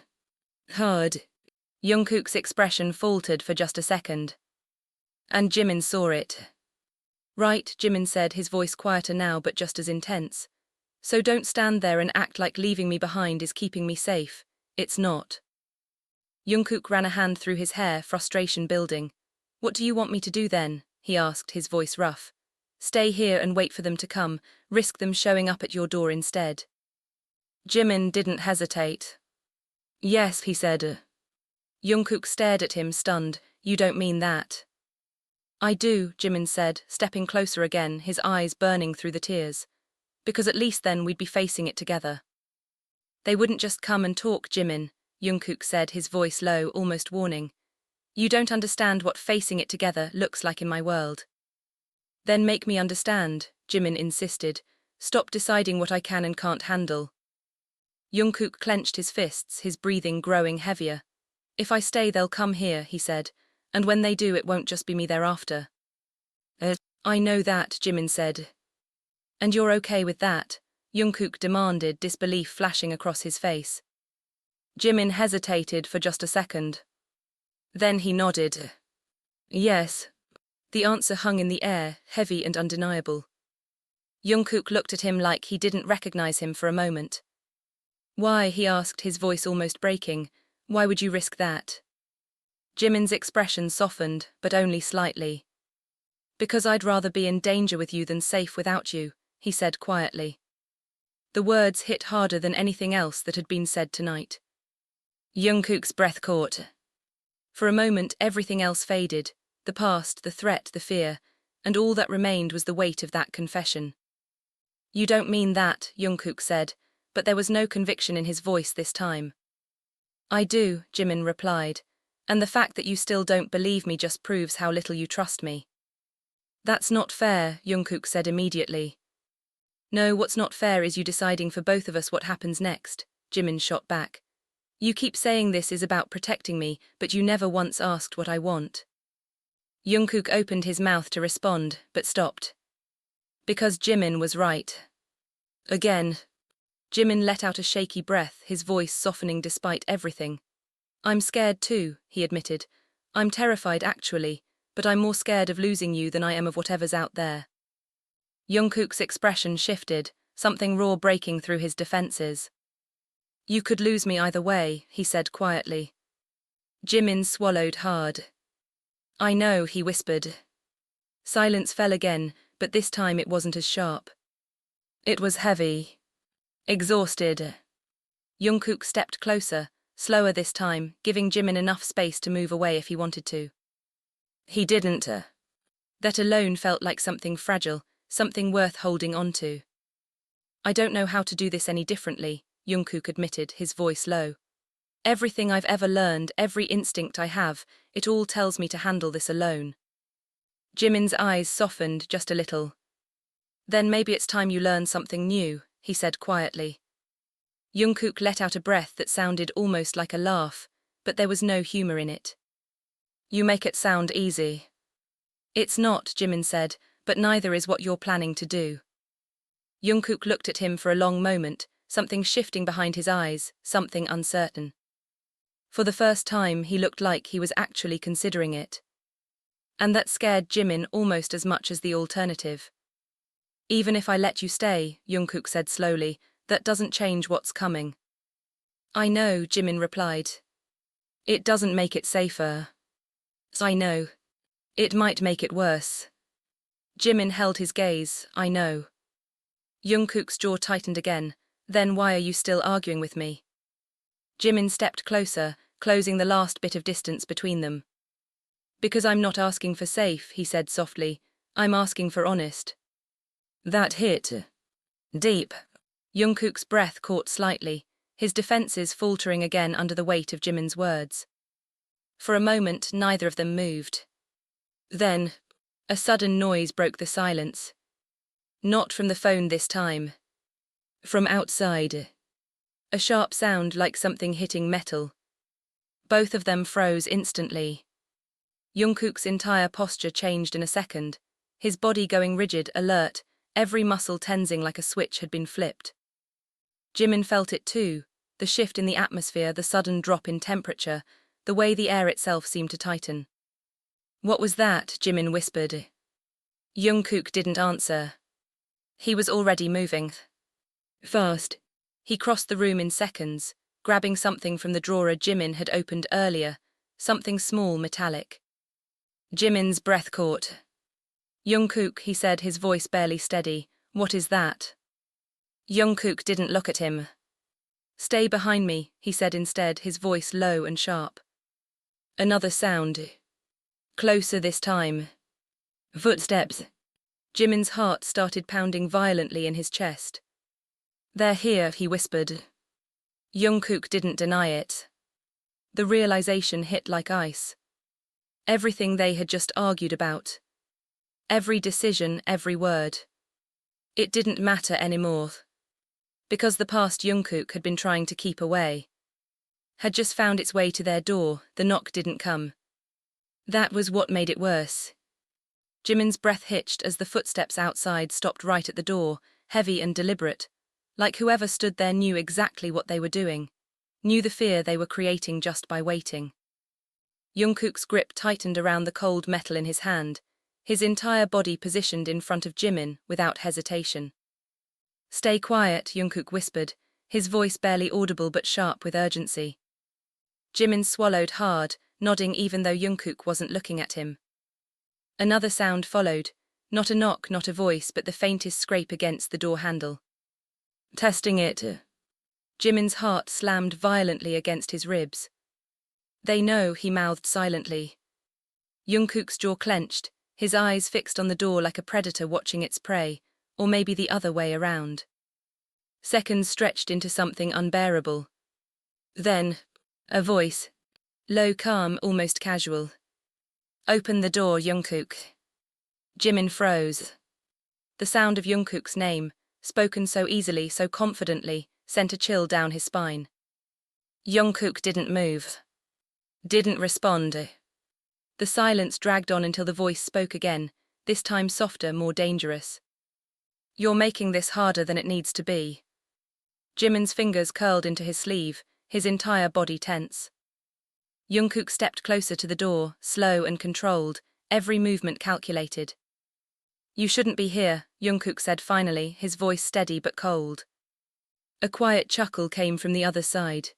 hard. Jungkook's expression faltered for just a second. And Jimin saw it. Right, Jimin said, his voice quieter now but just as intense. So don't stand there and act like leaving me behind is keeping me safe. It's not. Jungkook ran a hand through his hair, frustration building. What do you want me to do then? He asked, his voice rough. Stay here and wait for them to come, risk them showing up at your door instead. Jimin didn't hesitate. Yes, he said. Jungkook stared at him, stunned. You don't mean that. I do, Jimin said, stepping closer again, his eyes burning through the tears. Because at least then we'd be facing it together. They wouldn't just come and talk, Jimin, Jungkook said, his voice low, almost warning. You don't understand what facing it together looks like in my world. Then make me understand, Jimin insisted. Stop deciding what I can and can't handle. Jungkook clenched his fists, his breathing growing heavier. If I stay they'll come here, he said, and when they do it won't just be me thereafter. I know that, Jimin said. And you're okay with that? Jungkook demanded, disbelief flashing across his face. Jimin hesitated for just a second. Then he nodded. Yes. The answer hung in the air, heavy and undeniable. Jungkook looked at him like he didn't recognize him for a moment. Why, he asked, his voice almost breaking. Why would you risk that? Jimin's expression softened, but only slightly. Because I'd rather be in danger with you than safe without you, he said quietly. The words hit harder than anything else that had been said tonight. Jungkook's breath caught. For a moment everything else faded, the past, the threat, the fear, and all that remained was the weight of that confession. You don't mean that, Jungkook said, but there was no conviction in his voice this time. I do, Jimin replied, and the fact that you still don't believe me just proves how little you trust me. That's not fair, Jungkook said immediately. No, what's not fair is you deciding for both of us what happens next, Jimin shot back. You keep saying this is about protecting me, but you never once asked what I want. Jungkook opened his mouth to respond, but stopped. Because Jimin was right. Again. Jimin let out a shaky breath, his voice softening despite everything. I'm scared too, he admitted. I'm terrified actually, but I'm more scared of losing you than I am of whatever's out there. Jungkook's expression shifted, something raw breaking through his defenses. You could lose me either way, he said quietly. Jimin swallowed hard. I know, he whispered. Silence fell again, but this time it wasn't as sharp. It was heavy. Exhausted. Jungkook stepped closer, slower this time, giving Jimin enough space to move away if he wanted to. He didn't. That alone felt like something fragile, something worth holding on to. I don't know how to do this any differently, Jungkook admitted, his voice low. Everything I've ever learned, every instinct I have, it all tells me to handle this alone. Jimin's eyes softened just a little. Then maybe it's time you learn something new, he said quietly. Jungkook let out a breath that sounded almost like a laugh, but there was no humor in it. You make it sound easy. It's not, Jimin said, but neither is what you're planning to do. Jungkook looked at him for a long moment, something shifting behind his eyes, something uncertain. For the first time, he looked like he was actually considering it. And that scared Jimin almost as much as the alternative. Even if I let you stay, Jungkook said slowly, that doesn't change what's coming. I know, Jimin replied. It doesn't make it safer. I know. It might make it worse. Jimin held his gaze, I know. Jungkook's jaw tightened again. Then why are you still arguing with me? Jimin stepped closer, closing the last bit of distance between them. Because I'm not asking for safe, he said softly. I'm asking for honest. That hit deep. Jungkook's breath caught slightly, his defenses faltering again under the weight of Jimin's words. For a moment, neither of them moved. Then, a sudden noise broke the silence. Not from the phone this time. From outside. A sharp sound like something hitting metal. Both of them froze instantly. Jungkook's entire posture changed in a second, his body going rigid, alert, every muscle tensing like a switch had been flipped. Jimin felt it too, the shift in the atmosphere, the sudden drop in temperature, the way the air itself seemed to tighten. What was that? Jimin whispered. Jungkook didn't answer. He was already moving. Fast. He crossed the room in seconds, grabbing something from the drawer Jimin had opened earlier, something small, metallic. Jimin's breath caught. Jungkook, he said, his voice barely steady, what is that? Jungkook didn't look at him. Stay behind me, he said instead, his voice low and sharp. Another sound. Closer this time. Footsteps. Jimin's heart started pounding violently in his chest. They're here, he whispered. Jungkook didn't deny it. The realization hit like ice. Everything they had just argued about. Every decision, every word. It didn't matter anymore. Because the past Jungkook had been trying to keep away. Had just found its way to their door, the knock didn't come. That was what made it worse. Jimin's breath hitched as the footsteps outside stopped right at the door, heavy and deliberate, like whoever stood there knew exactly what they were doing, knew the fear they were creating just by waiting. Jungkook's grip tightened around the cold metal in his hand, his entire body positioned in front of Jimin without hesitation. Stay quiet, Jungkook whispered, his voice barely audible but sharp with urgency. Jimin swallowed hard, nodding even though Jungkook wasn't looking at him. Another sound followed, not a knock, not a voice, but the faintest scrape against the door handle. Testing it. Jimin's heart slammed violently against his ribs. They know, he mouthed silently. Jungkook's jaw clenched, his eyes fixed on the door like a predator watching its prey, or maybe the other way around. Seconds stretched into something unbearable. Then, a voice. Low, calm, almost casual. Open the door, Jungkook. Jimin froze. The sound of Jungkook's name, spoken so easily, so confidently, sent a chill down his spine. Jungkook didn't move. Didn't respond. The silence dragged on until the voice spoke again, this time softer, more dangerous. You're making this harder than it needs to be. Jimin's fingers curled into his sleeve, his entire body tense. Jungkook stepped closer to the door, slow and controlled, every movement calculated. You shouldn't be here, Jungkook said finally, his voice steady but cold. A quiet chuckle came from the other side.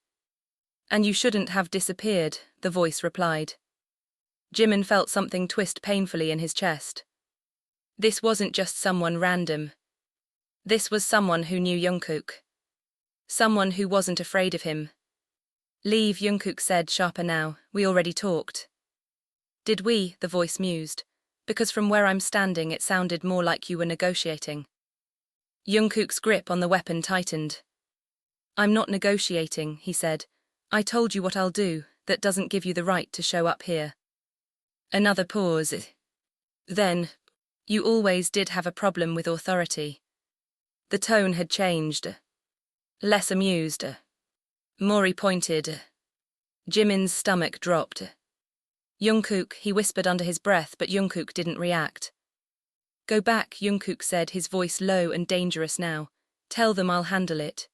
And you shouldn't have disappeared, the voice replied. Jimin felt something twist painfully in his chest. This wasn't just someone random. This was someone who knew Jungkook. Someone who wasn't afraid of him. Leave, Jungkook said, sharper now, we already talked. Did we? The voice mused, because from where I'm standing it sounded more like you were negotiating. Jungkook's grip on the weapon tightened. I'm not negotiating, he said. I told you what I'll do, that doesn't give you the right to show up here. Another pause. Then, you always did have a problem with authority. The tone had changed. Less amused. Mori pointed. Jimin's stomach dropped. Jungkook, he whispered under his breath, but Jungkook didn't react. Go back, Jungkook said, his voice low and dangerous now. Tell them I'll handle it.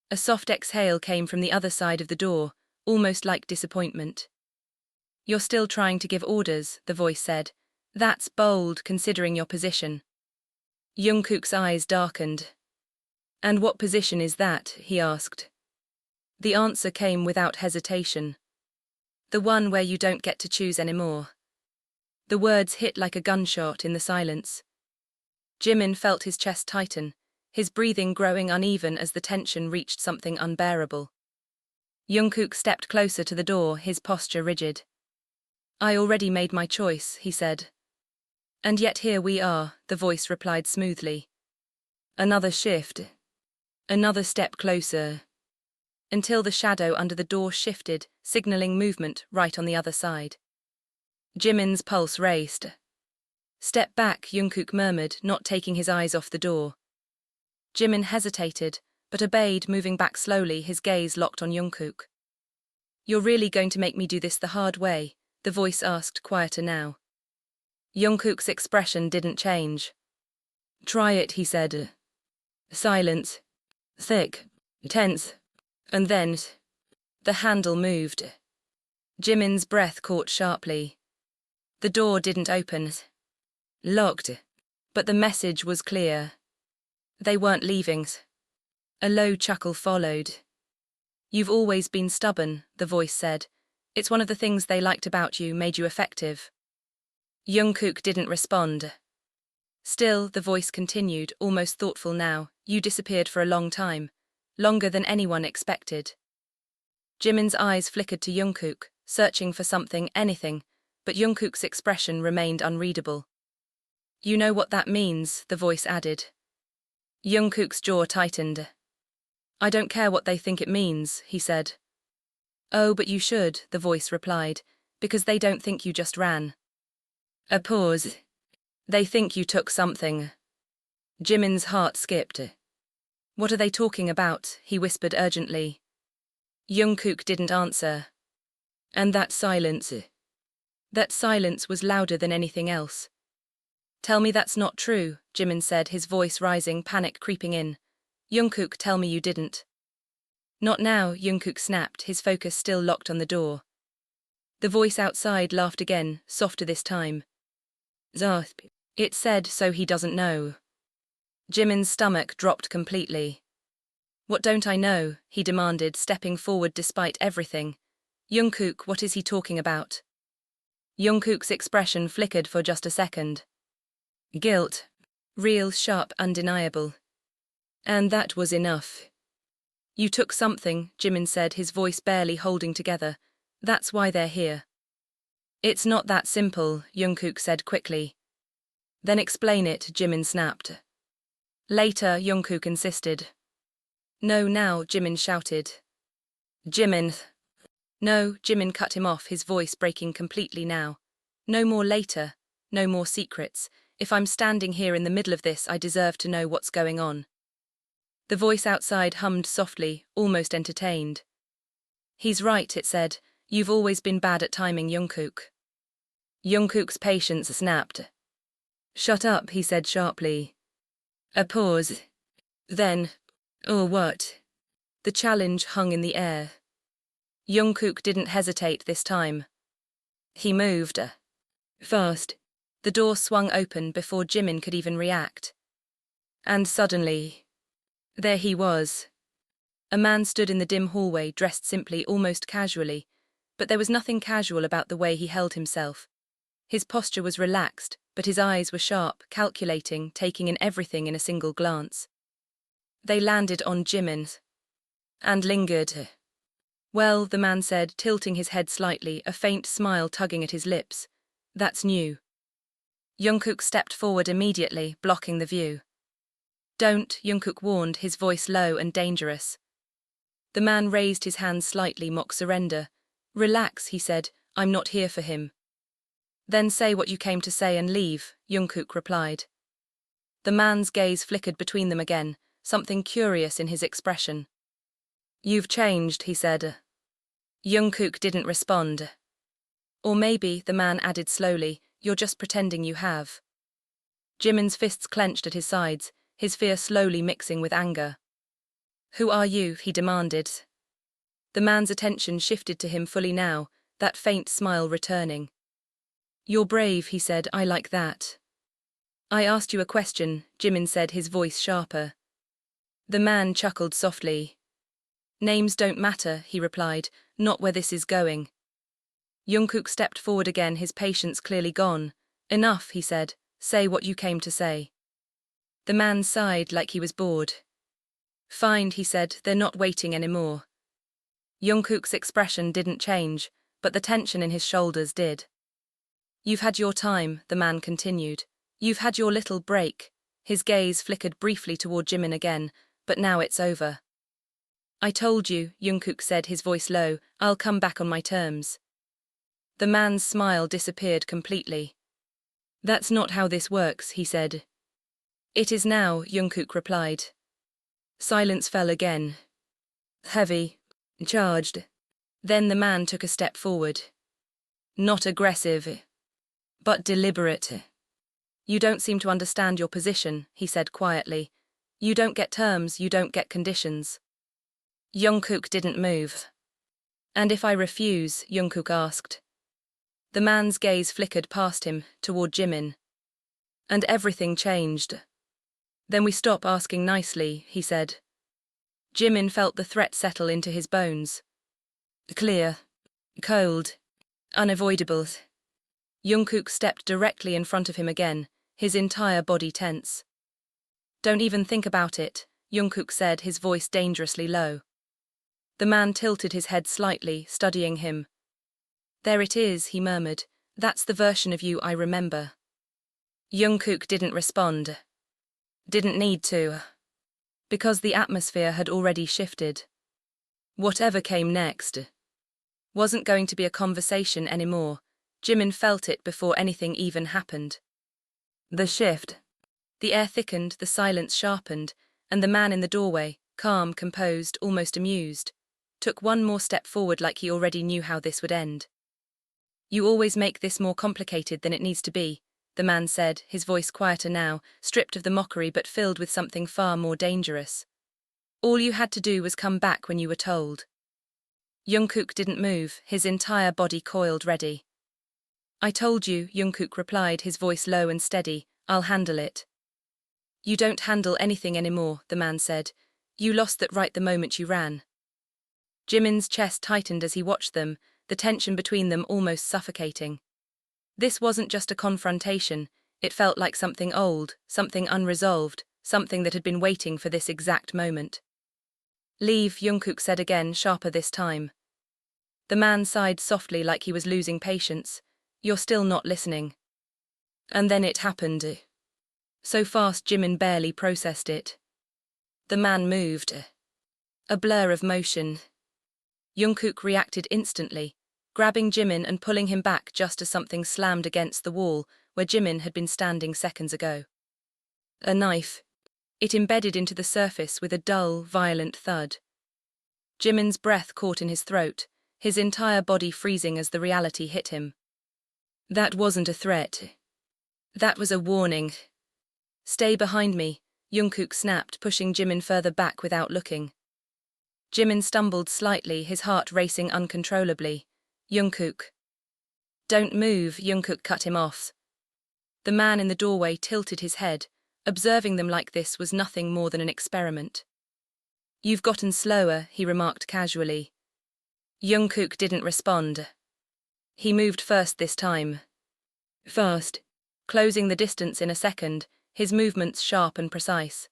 A soft exhale came from the other side of the door, almost like disappointment. You're still trying to give orders, the voice said. That's bold, considering your position. Jungkook's eyes darkened. And what position is that, he asked. The answer came without hesitation. The one where you don't get to choose anymore. The words hit like a gunshot in the silence. Jimin felt his chest tighten, his breathing growing uneven as the tension reached something unbearable. Jungkook stepped closer to the door, his posture rigid. I already made my choice, he said. And yet here we are, the voice replied smoothly. Another shift. Another step closer. Until the shadow under the door shifted, signaling movement right on the other side. Jimin's pulse raced. Step back, Jungkook murmured, not taking his eyes off the door. Jimin hesitated, but obeyed, moving back slowly, his gaze locked on Jungkook. You're really going to make me do this the hard way? The voice asked, quieter now. Jungkook's expression didn't change. Try it, he said. Silence. Thick. Tense. And then, the handle moved. Jimin's breath caught sharply. The door didn't open. Locked. But the message was clear. They weren't leaving. A low chuckle followed. You've always been stubborn, the voice said. It's one of the things they liked about you, made you effective. Jungkook didn't respond. Still, the voice continued, almost thoughtful now. You disappeared for a long time. Longer than anyone expected. Jimin's eyes flickered to Jungkook, searching for something, anything, but Jungkook's expression remained unreadable. You know what that means, the voice added. Jungkook's jaw tightened. I don't care what they think it means, he said. Oh, but you should, the voice replied, because they don't think you just ran. A pause. They think you took something. Jimin's heart skipped. What are they talking about? He whispered urgently. Jungkook didn't answer. And that silence was louder than anything else. Tell me that's not true, Jimin said, his voice rising, panic creeping in. Jungkook, tell me you didn't. Not now, Jungkook snapped, his focus still locked on the door. The voice outside laughed again, softer this time. Zarth, it said so he doesn't know. Jimin's stomach dropped completely. What don't I know? He demanded, stepping forward despite everything. Jungkook, what is he talking about? Jungkook's expression flickered for just a second. Guilt. Real, sharp, undeniable. And that was enough. You took something, Jimin said, his voice barely holding together. That's why they're here. It's not that simple, Jungkook said quickly. Then explain it, Jimin snapped. Later, Jungkook insisted. No, now, Jimin shouted. Jimin. No, Jimin cut him off, his voice breaking completely now. No more later, no more secrets. If I'm standing here in the middle of this, I deserve to know what's going on. The voice outside hummed softly, almost entertained. He's right, it said. You've always been bad at timing, Jungkook. Jungkook's patience snapped. Shut up, he said sharply. A pause. Then, or what? The challenge hung in the air. Jungkook didn't hesitate this time. He moved. Fast. The door swung open before Jimin could even react. And suddenly, there he was. A man stood in the dim hallway, dressed simply, almost casually, but there was nothing casual about the way he held himself. His posture was relaxed, but his eyes were sharp, calculating, taking in everything in a single glance. They landed on Jimin. And lingered. Well, the man said, tilting his head slightly, a faint smile tugging at his lips. That's new. Jungkook stepped forward immediately, blocking the view. Don't, Jungkook warned, his voice low and dangerous. The man raised his hand slightly, mock surrender. Relax, he said, I'm not here for him. Then say what you came to say and leave, Jungkook replied. The man's gaze flickered between them again, something curious in his expression. You've changed, he said. Jungkook didn't respond. Or maybe, the man added slowly, you're just pretending you have. Jimin's fists clenched at his sides, his fear slowly mixing with anger. Who are you? He demanded. The man's attention shifted to him fully now, that faint smile returning. You're brave, he said, I like that. I asked you a question, Jimin said, his voice sharper. The man chuckled softly. Names don't matter, he replied, not where this is going. Jungkook stepped forward again, his patience clearly gone. Enough, he said, say what you came to say. The man sighed like he was bored. Fine, he said, they're not waiting anymore. Jungkook's expression didn't change, but the tension in his shoulders did. You've had your time, the man continued. You've had your little break. His gaze flickered briefly toward Jimin again, but now it's over. I told you, Jungkook said, his voice low, I'll come back on my terms. The man's smile disappeared completely. That's not how this works, he said. It is now, Jungkook replied. Silence fell again. Heavy, charged. Then the man took a step forward. Not aggressive, but deliberate. You don't seem to understand your position, he said quietly. You don't get terms, you don't get conditions. Jungkook didn't move. And if I refuse, Jungkook asked. The man's gaze flickered past him, toward Jimin. And everything changed. Then we stop asking nicely, he said. Jimin felt the threat settle into his bones. Clear, cold, unavoidable. Jungkook stepped directly in front of him again, his entire body tense. Don't even think about it, Jungkook said, his voice dangerously low. The man tilted his head slightly, studying him. There it is, he murmured. That's the version of you I remember. Jungkook didn't respond. Didn't need to. Because the atmosphere had already shifted. Whatever came next wasn't going to be a conversation anymore. Jimin felt it before anything even happened. The shift. The air thickened, the silence sharpened, and the man in the doorway, calm, composed, almost amused, took one more step forward like he already knew how this would end. You always make this more complicated than it needs to be, the man said, his voice quieter now, stripped of the mockery but filled with something far more dangerous. All you had to do was come back when you were told. Jungkook didn't move, his entire body coiled ready. I told you, Jungkook replied, his voice low and steady, I'll handle it. You don't handle anything anymore, the man said. You lost that right the moment you ran. Jimin's chest tightened as he watched them, the tension between them almost suffocating. This wasn't just a confrontation, it felt like something old, something unresolved, something that had been waiting for this exact moment. Leave, Jungkook said again, sharper this time. The man sighed softly like he was losing patience. You're still not listening. And then it happened. So fast Jimin barely processed it. The man moved. A blur of motion. Jungkook reacted instantly, grabbing Jimin and pulling him back just as something slammed against the wall where Jimin had been standing seconds ago. A knife. It embedded into the surface with a dull, violent thud. Jimin's breath caught in his throat, his entire body freezing as the reality hit him. That wasn't a threat. That was a warning. Stay behind me, Jungkook snapped, pushing Jimin further back without looking. Jimin stumbled slightly, his heart racing uncontrollably. Jungkook. Don't move, Jungkook cut him off. The man in the doorway tilted his head, observing them like this was nothing more than an experiment. You've gotten slower, he remarked casually. Jungkook didn't respond. He moved first this time. Fast, closing the distance in a second, his movements sharp and precise.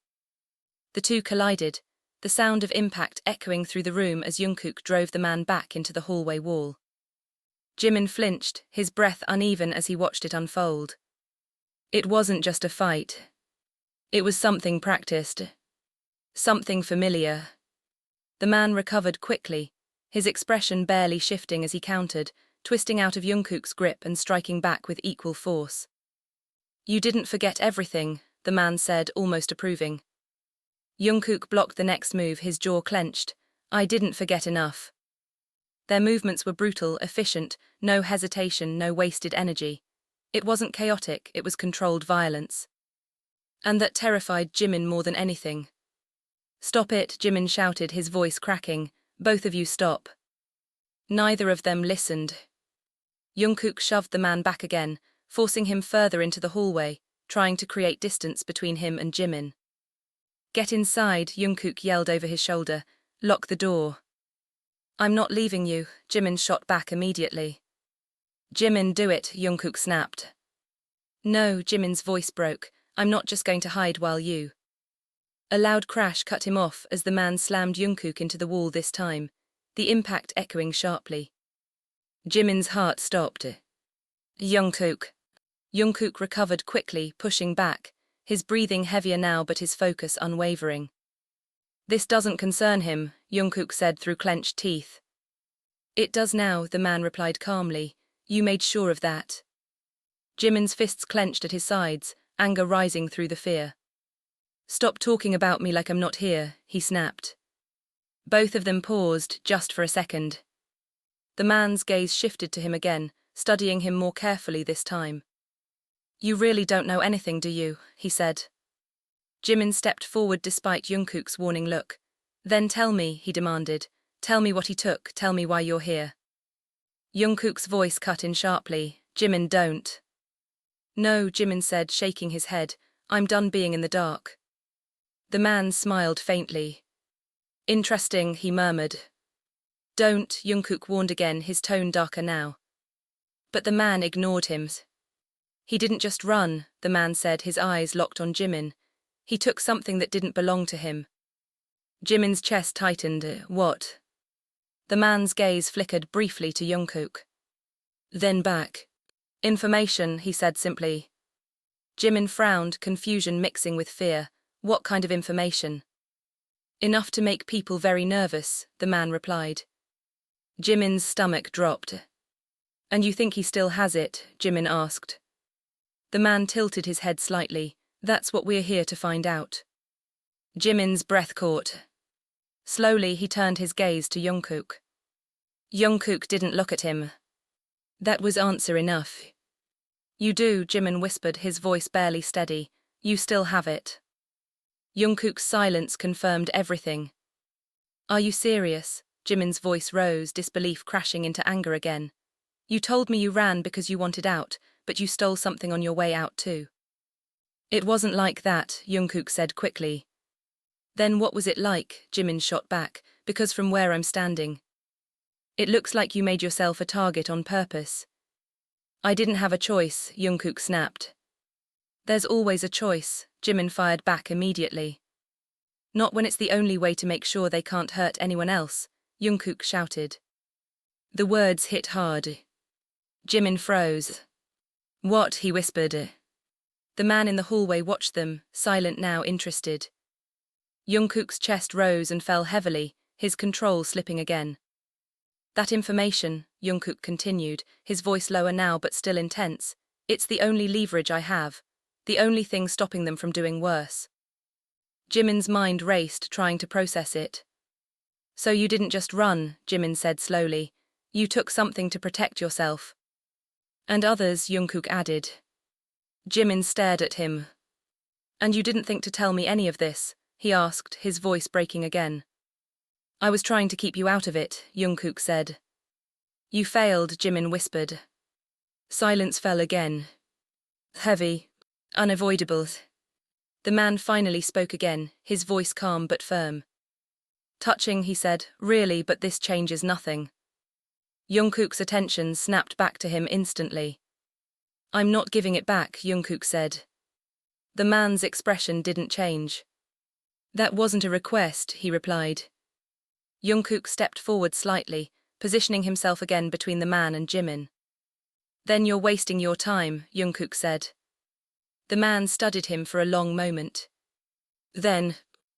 The two collided, the sound of impact echoing through the room as Jungkook drove the man back into the hallway wall. Jimin flinched, his breath uneven as he watched it unfold. It wasn't just a fight. It was something practiced. Something familiar. The man recovered quickly, his expression barely shifting as he countered, twisting out of Jungkook's grip and striking back with equal force. "You didn't forget everything," the man said, almost approving. Jungkook blocked the next move, his jaw clenched. "I didn't forget enough." Their movements were brutal, efficient, no hesitation, no wasted energy. It wasn't chaotic, it was controlled violence. And that terrified Jimin more than anything. "Stop it," Jimin shouted, his voice cracking. "Both of you stop." Neither of them listened. Jungkook shoved the man back again, forcing him further into the hallway, trying to create distance between him and Jimin. "Get inside," Jungkook yelled over his shoulder. "Lock the door." "I'm not leaving you," Jimin shot back immediately. "Jimin, do it," Jungkook snapped. "No," Jimin's voice broke. "I'm not just going to hide while you—" A loud crash cut him off as the man slammed Jungkook into the wall this time, the impact echoing sharply. Jimin's heart stopped. "Jungkook." Jungkook recovered quickly, pushing back, his breathing heavier now but his focus unwavering. "This doesn't concern him," Jungkook said through clenched teeth. "It does now," the man replied calmly. "You made sure of that." Jimin's fists clenched at his sides, anger rising through the fear. "Stop talking about me like I'm not here," he snapped. Both of them paused, just for a second. The man's gaze shifted to him again, studying him more carefully this time. "You really don't know anything, do you?" he said. Jimin stepped forward despite Jungkook's warning look. "Then tell me," he demanded. "Tell me what he took, tell me why you're here." Jungkook's voice cut in sharply. "Jimin, don't." "No," Jimin said, shaking his head. "I'm done being in the dark." The man smiled faintly. "Interesting," he murmured. "Don't," Jungkook warned again, his tone darker now. But the man ignored him. "He didn't just run," the man said, his eyes locked on Jimin. "He took something that didn't belong to him." Jimin's chest tightened. "What?" The man's gaze flickered briefly to Jungkook. Then back. "Information," he said simply. Jimin frowned, confusion mixing with fear. "What kind of information?" "Enough to make people very nervous," the man replied. Jimin's stomach dropped. "And you think he still has it?" Jimin asked. The man tilted his head slightly. "That's what we're here to find out." Jimin's breath caught. Slowly he turned his gaze to Jungkook. Jungkook didn't look at him. That was answer enough. "You do," Jimin whispered, his voice barely steady. "You still have it." Jungkook's silence confirmed everything. "Are you serious?" Jimin's voice rose, disbelief crashing into anger again. "You told me you ran because you wanted out, but you stole something on your way out too." "It wasn't like that," Jungkook said quickly. "Then what was it like?" Jimin shot back. "Because from where I'm standing, it looks like you made yourself a target on purpose." "I didn't have a choice," Jungkook snapped. "There's always a choice," Jimin fired back immediately. "Not when it's the only way to make sure they can't hurt anyone else," Jungkook shouted. The words hit hard. Jimin froze. "What?" he whispered. The man in the hallway watched them, silent now, interested. Jungkook's chest rose and fell heavily, his control slipping again. "That information," Jungkook continued, his voice lower now but still intense, "it's the only leverage I have, the only thing stopping them from doing worse." Jimin's mind raced, trying to process it. "So you didn't just run," Jimin said slowly. "You took something to protect yourself." "And others," Jungkook added. Jimin stared at him. "And you didn't think to tell me any of this?" he asked, his voice breaking again. "I was trying to keep you out of it," Jungkook said. "You failed," Jimin whispered. Silence fell again. Heavy. Unavoidable. The man finally spoke again, his voice calm but firm. "Touching," he said, "really, but this changes nothing." Jungkook's attention snapped back to him instantly. "I'm not giving it back," Jungkook said. The man's expression didn't change. "That wasn't a request," he replied. Jungkook stepped forward slightly, positioning himself again between the man and Jimin. "Then you're wasting your time," Jungkook said. The man studied him for a long moment. Then,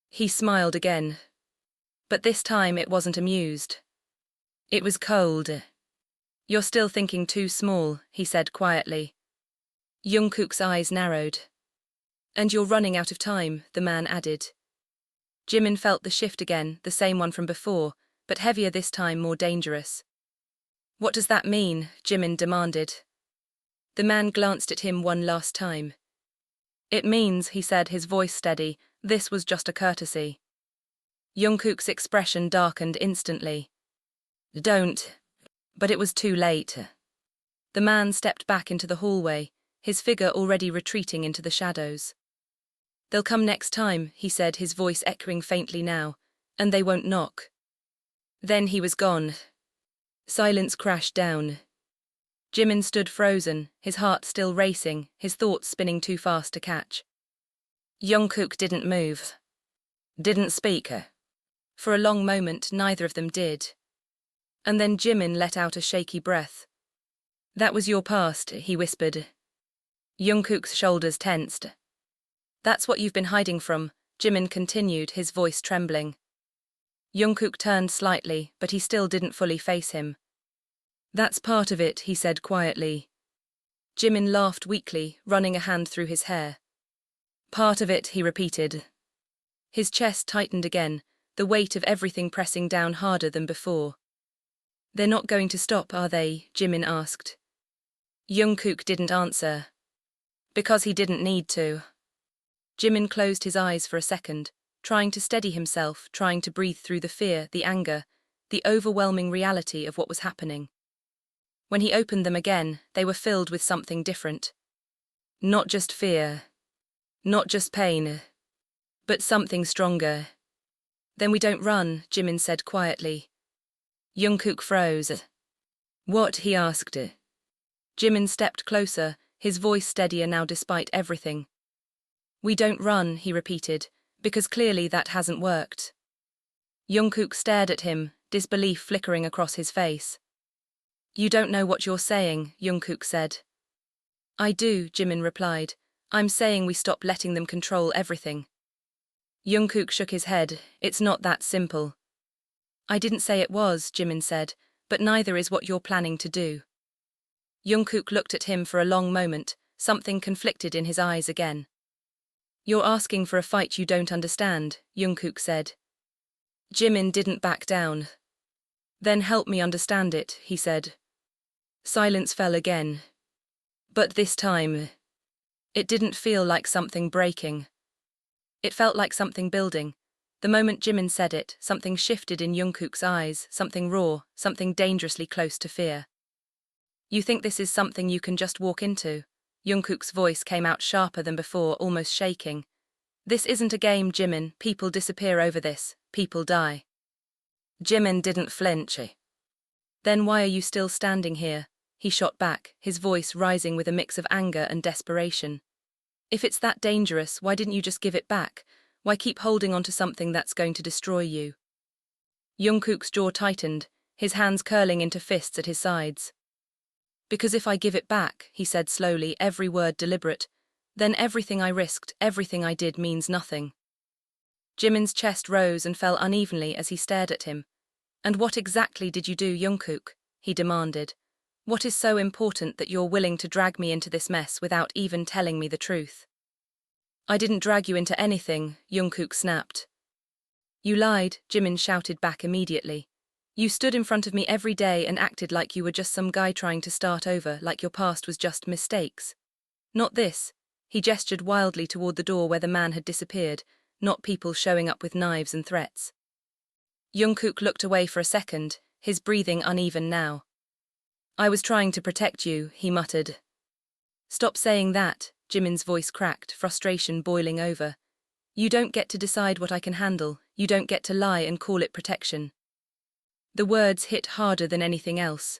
he smiled again. But this time it wasn't amused. It was cold. "You're still thinking too small," he said quietly. Jungkook's eyes narrowed. "And you're running out of time," the man added. Jimin felt the shift again, the same one from before, but heavier this time, more dangerous. "What does that mean?" Jimin demanded. The man glanced at him one last time. "It means," he said, his voice steady, "this was just a courtesy." Jungkook's expression darkened instantly. "Don't." But it was too late. The man stepped back into the hallway, his figure already retreating into the shadows. "They'll come next time," he said, his voice echoing faintly now, "and they won't knock." Then he was gone. Silence crashed down. Jimin stood frozen, his heart still racing, his thoughts spinning too fast to catch. Jungkook didn't move. Didn't speak. For a long moment, neither of them did. And then Jimin let out a shaky breath. "That was your past," he whispered. Jungkook's shoulders tensed. "That's what you've been hiding from," Jimin continued, his voice trembling. Jungkook turned slightly, but he still didn't fully face him. "That's part of it," he said quietly. Jimin laughed weakly, running a hand through his hair. "Part of it," he repeated. His chest tightened again, the weight of everything pressing down harder than before. "They're not going to stop, are they?" Jimin asked. Jungkook didn't answer. Because he didn't need to. Jimin closed his eyes for a second, trying to steady himself, trying to breathe through the fear, the anger, the overwhelming reality of what was happening. When he opened them again, they were filled with something different. Not just fear. Not just pain. But something stronger. "Then we don't run," Jimin said quietly. Jungkook froze. "What?" he asked. Jimin stepped closer, his voice steadier now despite everything. "We don't run," he repeated, "because clearly that hasn't worked." Jungkook stared at him, disbelief flickering across his face. "You don't know what you're saying," Jungkook said. "I do," Jimin replied. "I'm saying we stop letting them control everything." Jungkook shook his head. "It's not that simple." "I didn't say it was," Jimin said, "but neither is what you're planning to do." Jungkook looked at him for a long moment, something conflicted in his eyes again. "You're asking for a fight you don't understand," Jungkook said. Jimin didn't back down. "Then help me understand it," he said. Silence fell again. But this time, it didn't feel like something breaking. It felt like something building. The moment Jimin said it, something shifted in Jungkook's eyes, something raw, something dangerously close to fear. "You think this is something you can just walk into?" Jungkook's voice came out sharper than before, almost shaking. "This isn't a game, Jimin. People disappear over this. People die." Jimin didn't flinch. "Then why are you still standing here?" he shot back, his voice rising with a mix of anger and desperation. "If it's that dangerous, why didn't you just give it back? Why keep holding on to something that's going to destroy you?" Jungkook's jaw tightened, his hands curling into fists at his sides. "Because if I give it back," he said slowly, every word deliberate, "then everything I risked, everything I did means nothing." Jimin's chest rose and fell unevenly as he stared at him. "And what exactly did you do, Jungkook?" he demanded. "What is so important that you're willing to drag me into this mess without even telling me the truth?" "I didn't drag you into anything," Jungkook snapped. "You lied," Jimin shouted back immediately. "You stood in front of me every day and acted like you were just some guy trying to start over, like your past was just mistakes. Not this." He gestured wildly toward the door where the man had disappeared, not people showing up with knives and threats. Jungkook looked away for a second, his breathing uneven now. "I was trying to protect you," he muttered. "Stop saying that," Jimin's voice cracked, frustration boiling over. "You don't get to decide what I can handle, you don't get to lie and call it protection." The words hit harder than anything else.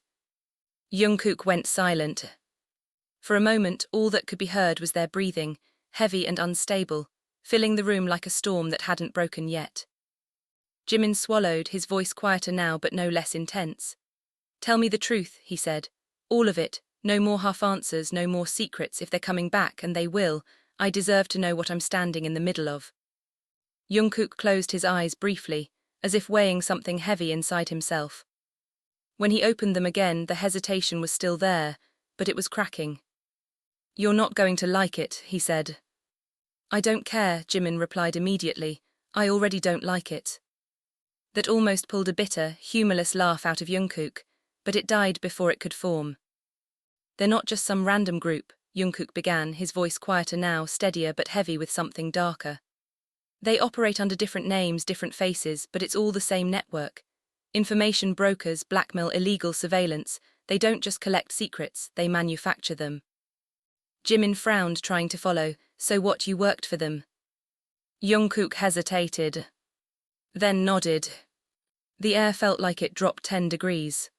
Jungkook went silent. For a moment, all that could be heard was their breathing, heavy and unstable, filling the room like a storm that hadn't broken yet. Jimin swallowed, his voice quieter now but no less intense. "Tell me the truth," he said. "All of it. No more half answers, no more secrets. If they're coming back, and they will, I deserve to know what I'm standing in the middle of." Jungkook closed his eyes briefly, as if weighing something heavy inside himself. When he opened them again, the hesitation was still there, but it was cracking. "You're not going to like it," he said. "I don't care," Jimin replied immediately. "I already don't like it." That almost pulled a bitter, humorless laugh out of Jungkook, but it died before it could form. "They're not just some random group," Jungkook began, his voice quieter now, steadier but heavy with something darker. "They operate under different names, different faces, but it's all the same network. Information brokers, blackmail, illegal surveillance. They don't just collect secrets, they manufacture them." Jimin frowned, trying to follow. "So what, you worked for them?" Jungkook hesitated, then nodded. The air felt like it dropped 10 degrees.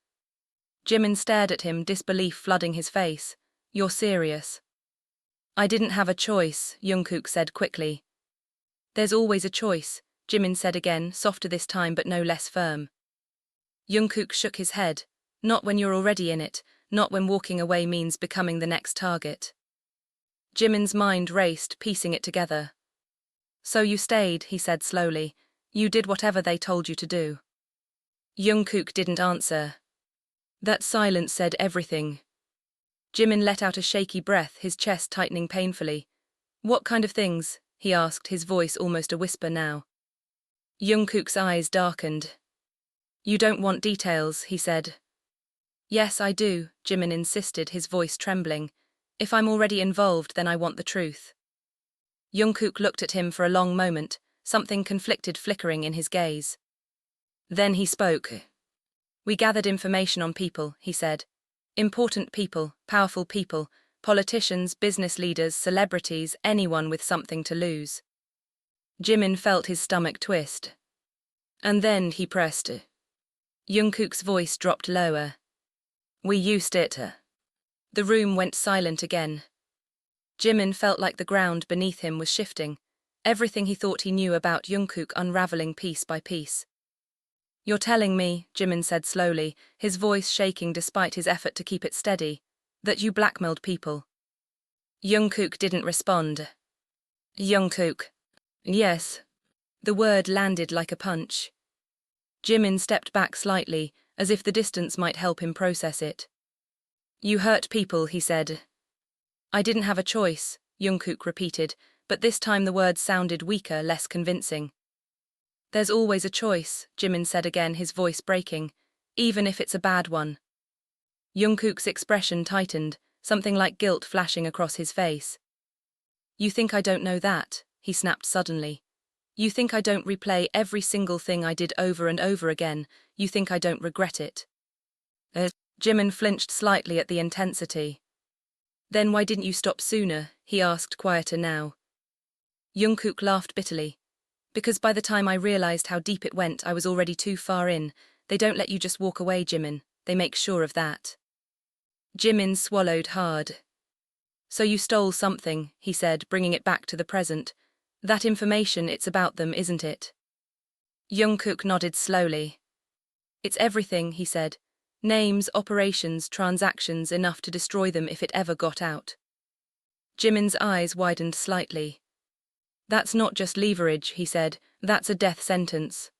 Jimin stared at him, disbelief flooding his face. "You're serious?" "I didn't have a choice," Jungkook said quickly. "There's always a choice," Jimin said again, softer this time but no less firm. Jungkook shook his head. "Not when you're already in it, not when walking away means becoming the next target." Jimin's mind raced, piecing it together. "So you stayed," he said slowly. "You did whatever they told you to do." Jungkook didn't answer. That silence said everything. Jimin let out a shaky breath, his chest tightening painfully. "What kind of things?" he asked, his voice almost a whisper now. Jungkook's eyes darkened. "You don't want details," he said. "Yes, I do," Jimin insisted, his voice trembling. "If I'm already involved, then I want the truth." Jungkook looked at him for a long moment, something conflicted flickering in his gaze. Then he spoke. "We gathered information on people," he said. "Important people, powerful people, politicians, business leaders, celebrities, anyone with something to lose." Jimin felt his stomach twist. "And then," he pressed. Jungkook's voice dropped lower. "We used it." The room went silent again. Jimin felt like the ground beneath him was shifting, everything he thought he knew about Jungkook unraveling piece by piece. "You're telling me," Jimin said slowly, his voice shaking despite his effort to keep it steady, "that you blackmailed people?" Jungkook didn't respond. "Jungkook." "Yes." The word landed like a punch. Jimin stepped back slightly, as if the distance might help him process it. "You hurt people," he said. "I didn't have a choice," Jungkook repeated, but this time the words sounded weaker, less convincing. "There's always a choice," Jimin said again, his voice breaking, "even if it's a bad one." Jungkook's expression tightened, something like guilt flashing across his face. "You think I don't know that?" he snapped suddenly. "You think I don't replay every single thing I did over and over again? You think I don't regret it?" Jimin flinched slightly at the intensity. "Then why didn't you stop sooner?" he asked, quieter now. Jungkook laughed bitterly. "Because by the time I realized how deep it went, I was already too far in. They don't let you just walk away, Jimin. They make sure of that." Jimin swallowed hard. "So you stole something," he said, bringing it back to the present. "That information, it's about them, isn't it?" Jungkook nodded slowly. "It's everything," he said. "Names, operations, transactions, enough to destroy them if it ever got out." Jimin's eyes widened slightly. "That's not just leverage," he said. "That's a death sentence."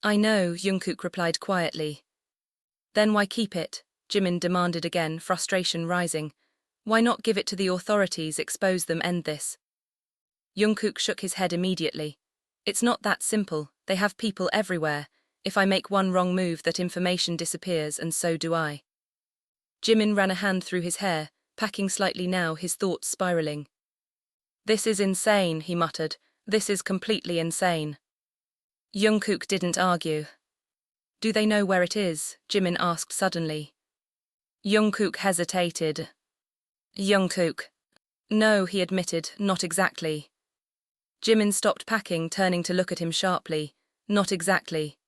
"I know," Jungkook replied quietly. "Then why keep it?" Jimin demanded again, frustration rising. "Why not give it to the authorities, expose them, end this?" Jungkook shook his head immediately. "It's not that simple. They have people everywhere. If I make one wrong move, that information disappears, and so do I." Jimin ran a hand through his hair, packing slightly now, his thoughts spiraling. "This is insane," he muttered. "This is completely insane." Jungkook didn't argue. "Do they know where it is?" Jimin asked suddenly. Jungkook hesitated. "Jungkook." "No," he admitted, "not exactly." Jimin stopped packing, turning to look at him sharply. "Not exactly."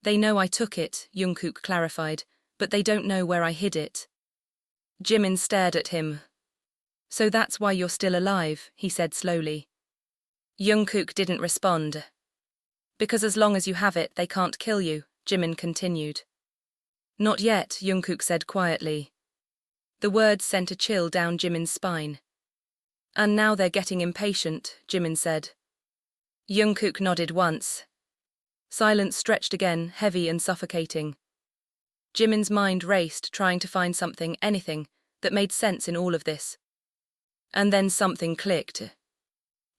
"They know I took it," Jungkook clarified, "but they don't know where I hid it." Jimin stared at him. "So that's why you're still alive," he said slowly. Jungkook didn't respond. "Because as long as you have it, they can't kill you," Jimin continued. "Not yet," Jungkook said quietly. The words sent a chill down Jimin's spine. "And now they're getting impatient," Jimin said. Jungkook nodded once. Silence stretched again, heavy and suffocating. Jimin's mind raced, trying to find something, anything, that made sense in all of this. And then something clicked.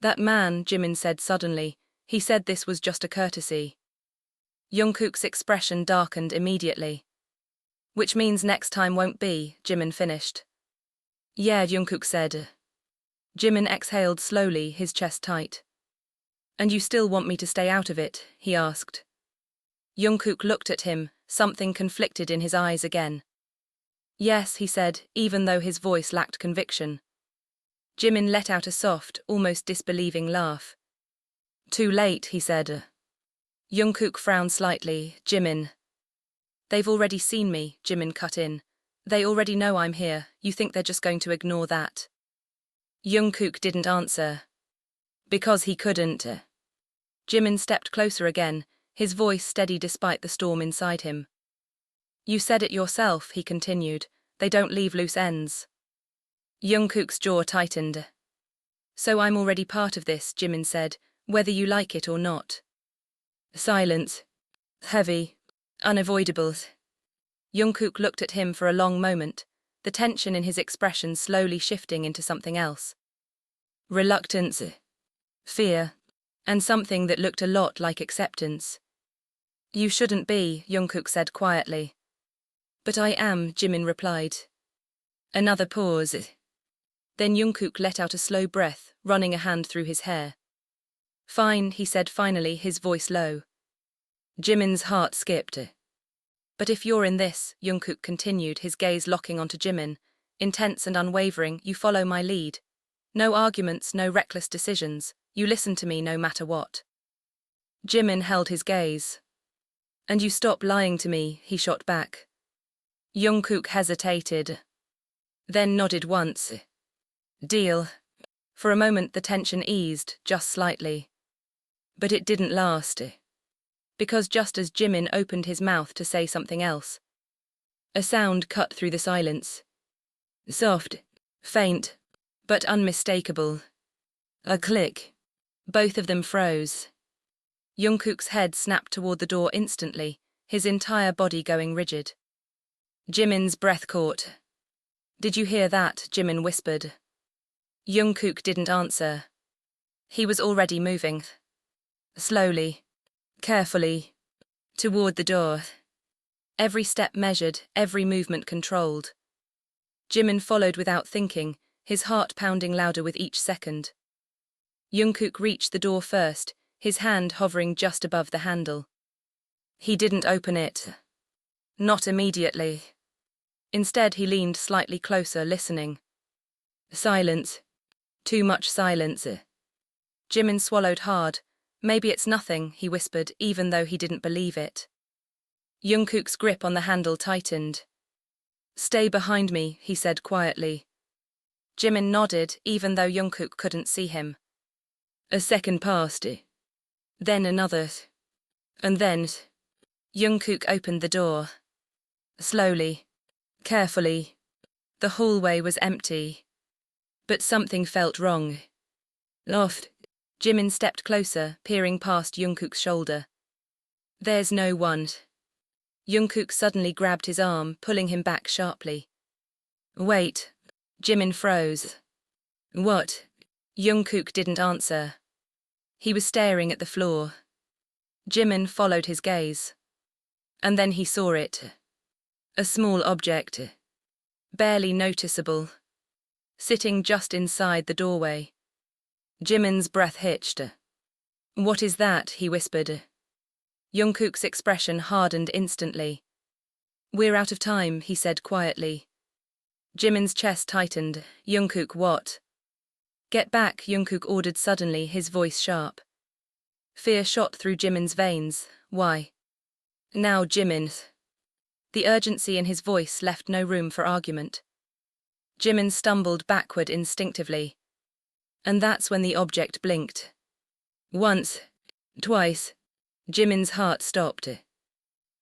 That man, Jimin said suddenly, he said this was just a courtesy. Jungkook's expression darkened immediately. Which means next time won't be, Jimin finished. Yeah, Jungkook said. Jimin exhaled slowly, his chest tight. And you still want me to stay out of it, he asked. Jungkook looked at him, something conflicted in his eyes again. Yes, he said, even though his voice lacked conviction. Jimin let out a soft, almost disbelieving laugh. Too late, he said. Jungkook frowned slightly. Jimin. They've already seen me, Jimin cut in. They already know I'm here, you think they're just going to ignore that? Jungkook didn't answer. Because he couldn't. Jimin stepped closer again, his voice steady despite the storm inside him. You said it yourself, he continued, they don't leave loose ends. Jungkook's jaw tightened. So I'm already part of this, Jimin said, whether you like it or not. Silence. Heavy. Unavoidable. Jungkook looked at him for a long moment, the tension in his expression slowly shifting into something else. Reluctance. Fear. And something that looked a lot like acceptance. You shouldn't be, Jungkook said quietly. But I am, Jimin replied. Another pause. Then Jungkook let out a slow breath, running a hand through his hair. Fine, he said finally, his voice low. Jimin's heart skipped. But if you're in this, Jungkook continued, his gaze locking onto Jimin, intense and unwavering, you follow my lead. No arguments, no reckless decisions, you listen to me no matter what. Jimin held his gaze. And you stop lying to me, he shot back. Jungkook hesitated. Then nodded once. Deal. For a moment the tension eased, just slightly. But it didn't last. Because just as Jimin opened his mouth to say something else, a sound cut through the silence. Soft, faint, but unmistakable. A click. Both of them froze. Jungkook's head snapped toward the door instantly, his entire body going rigid. Jimin's breath caught. Did you hear that? Jimin whispered. Jungkook didn't answer. He was already moving. Slowly, carefully, toward the door. Every step measured, every movement controlled. Jimin followed without thinking, his heart pounding louder with each second. Jungkook reached the door first, his hand hovering just above the handle. He didn't open it. Not immediately. Instead, he leaned slightly closer, listening. Silence. Too much silence. Jimin swallowed hard. Maybe it's nothing, he whispered, even though he didn't believe it. Jungkook's grip on the handle tightened. Stay behind me, he said quietly. Jimin nodded, even though Jungkook couldn't see him. A second passed. Then another. And then Jungkook opened the door. Slowly, carefully. The hallway was empty. But something felt wrong. Loft. Jimin stepped closer, peering past Jungkook's shoulder. There's no one. Jungkook suddenly grabbed his arm, pulling him back sharply. Wait. Jimin froze. What? Jungkook didn't answer. He was staring at the floor. Jimin followed his gaze. And then he saw it. A small object. Barely noticeable. Sitting just inside the doorway. Jimin's breath hitched. What is that? He whispered. Jungkook's expression hardened instantly. We're out of time, he said quietly. Jimin's chest tightened. Jungkook, what? Get back, Jungkook ordered suddenly, his voice sharp. Fear shot through Jimin's veins. Why? Now, Jimin. The urgency in his voice left no room for argument. Jimin stumbled backward instinctively. And that's when the object blinked. Once, twice, Jimin's heart stopped.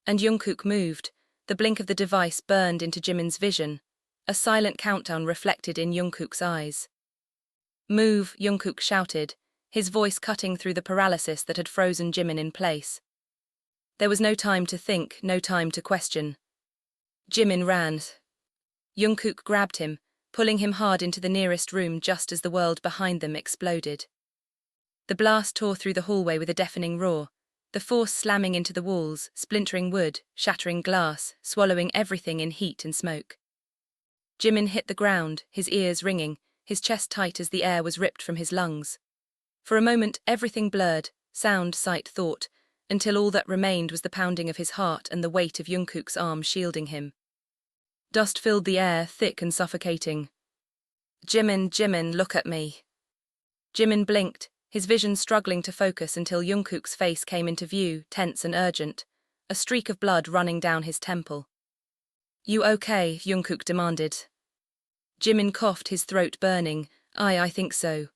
And Jungkook moved. The blink of the device burned into Jimin's vision, a silent countdown reflected in Jungkook's eyes. Move, Jungkook shouted, his voice cutting through the paralysis that had frozen Jimin in place. There was no time to think, no time to question. Jimin ran. Jungkook grabbed him, pulling him hard into the nearest room just as the world behind them exploded. The blast tore through the hallway with a deafening roar, the force slamming into the walls, splintering wood, shattering glass, swallowing everything in heat and smoke. Jimin hit the ground, his ears ringing, his chest tight as the air was ripped from his lungs. For a moment, everything blurred, sound, sight, thought, until all that remained was the pounding of his heart and the weight of Jungkook's arms shielding him. Dust filled the air, thick and suffocating. Jimin, look at me. Jimin blinked, his vision struggling to focus until Jungkook's face came into view, tense and urgent, a streak of blood running down his temple. You okay? Jungkook demanded. Jimin coughed, his throat burning. I think so.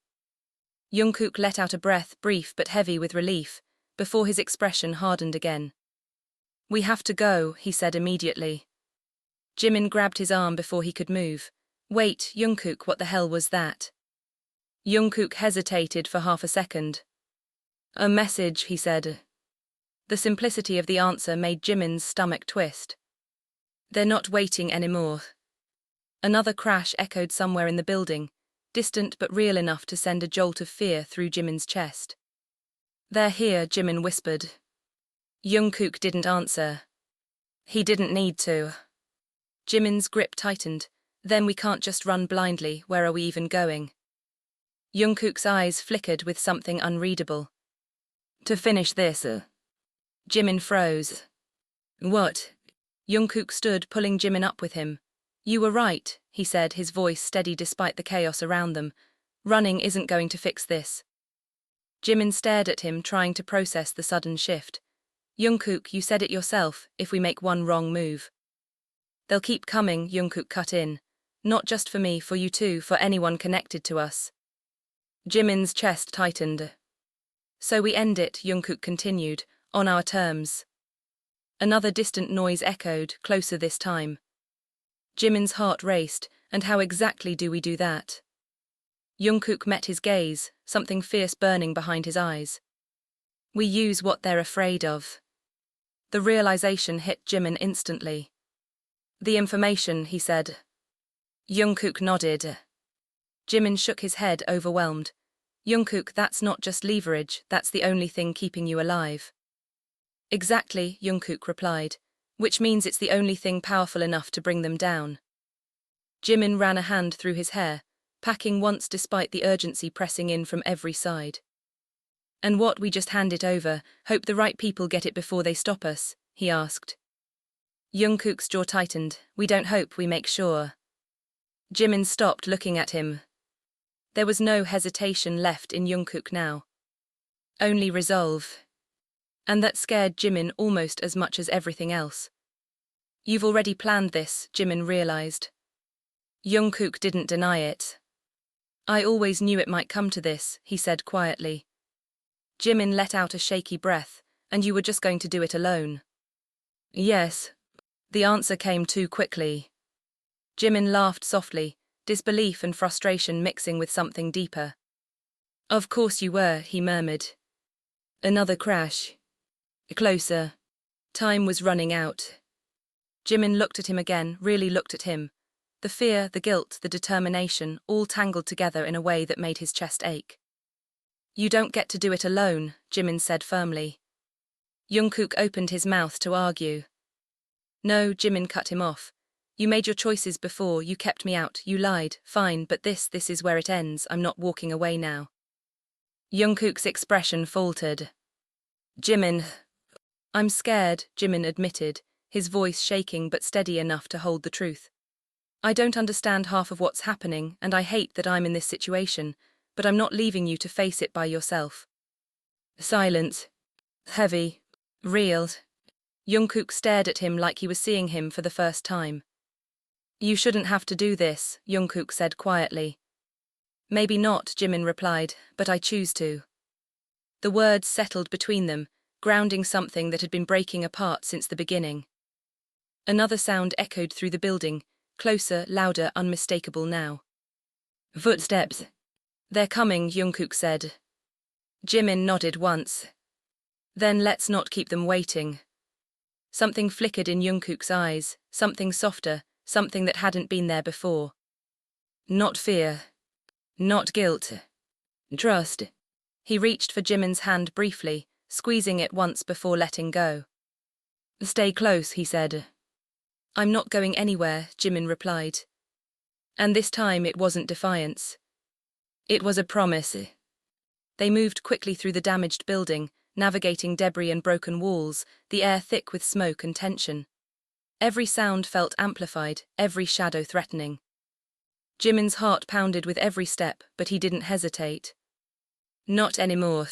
Jungkook let out a breath, brief but heavy with relief, before his expression hardened again. We have to go, he said immediately. Jimin grabbed his arm before he could move. Wait, Jungkook, what the hell was that? Jungkook hesitated for half a second. A message, he said. The simplicity of the answer made Jimin's stomach twist. They're not waiting anymore. Another crash echoed somewhere in the building, distant but real enough to send a jolt of fear through Jimin's chest. They're here, Jimin whispered. Jungkook didn't answer. He didn't need to. Jimin's grip tightened. Then we can't just run blindly, where are we even going? Jungkook's eyes flickered with something unreadable. To finish this, Jimin froze. What? Jungkook stood, pulling Jimin up with him. You were right, he said, his voice steady despite the chaos around them. Running isn't going to fix this. Jimin stared at him, trying to process the sudden shift. Jungkook, you said it yourself, if we make one wrong move. They'll keep coming, Jungkook cut in. Not just for me, for you too, for anyone connected to us. Jimin's chest tightened. So we end it, Jungkook continued, on our terms. Another distant noise echoed, closer this time. Jimin's heart raced, and how exactly do we do that? Jungkook met his gaze, something fierce burning behind his eyes. We use what they're afraid of. The realization hit Jimin instantly. The information, he said. Jungkook nodded. Jimin shook his head, overwhelmed. Jungkook, that's not just leverage, that's the only thing keeping you alive. Exactly, Jungkook replied, which means it's the only thing powerful enough to bring them down. Jimin ran a hand through his hair, packing once despite the urgency pressing in from every side. And what, we just hand it over, hope the right people get it before they stop us, he asked. Jungkook's jaw tightened. We don't hope, we make sure. Jimin stopped, looking at him. There was no hesitation left in Jungkook now. Only resolve. And that scared Jimin almost as much as everything else. You've already planned this, Jimin realized. Jungkook didn't deny it. I always knew it might come to this, he said quietly. Jimin let out a shaky breath. And you were just going to do it alone? Yes. The answer came too quickly. Jimin laughed softly, disbelief and frustration mixing with something deeper. Of course you were, he murmured. Another crash. Closer. Time was running out. Jimin looked at him again, really looked at him. The fear, the guilt, the determination, all tangled together in a way that made his chest ache. You don't get to do it alone, Jimin said firmly. Jungkook opened his mouth to argue. No, Jimin cut him off. You made your choices before, you kept me out, you lied, fine, but this is where it ends, I'm not walking away now. Jungkook's expression faltered. Jimin. I'm scared, Jimin admitted, his voice shaking but steady enough to hold the truth. I don't understand half of what's happening, and I hate that I'm in this situation, but I'm not leaving you to face it by yourself. Silence. Heavy. Real. Jungkook stared at him like he was seeing him for the first time. You shouldn't have to do this, Jungkook said quietly. Maybe not, Jimin replied, but I choose to. The words settled between them, grounding something that had been breaking apart since the beginning. Another sound echoed through the building, closer, louder, unmistakable now. Footsteps. They're coming, Jungkook said. Jimin nodded once. Then let's not keep them waiting. Something flickered in Jungkook's eyes, something softer, something that hadn't been there before. Not fear. Not guilt. Trust. He reached for Jimin's hand briefly, squeezing it once before letting go. Stay close, he said. I'm not going anywhere, Jimin replied. And this time it wasn't defiance. It was a promise. They moved quickly through the damaged building, navigating debris and broken walls, the air thick with smoke and tension. Every sound felt amplified, every shadow threatening. Jimin's heart pounded with every step, but he didn't hesitate. Not anymore.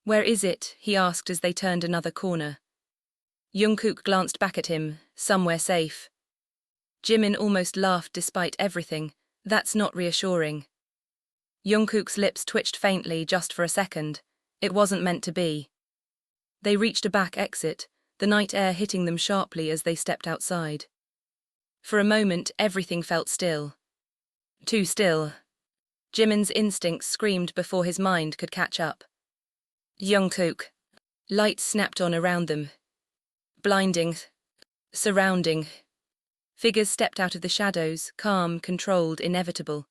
Where is it? He asked as they turned another corner. Jungkook glanced back at him, somewhere safe. Jimin almost laughed despite everything. That's not reassuring. Jungkook's lips twitched faintly just for a second. It wasn't meant to be. They reached a back exit, the night air hitting them sharply as they stepped outside. For a moment, everything felt still. Too still. Jimin's instincts screamed before his mind could catch up. Jungkook. Lights snapped on around them. Blinding. Surrounding. Figures stepped out of the shadows, calm, controlled, inevitable.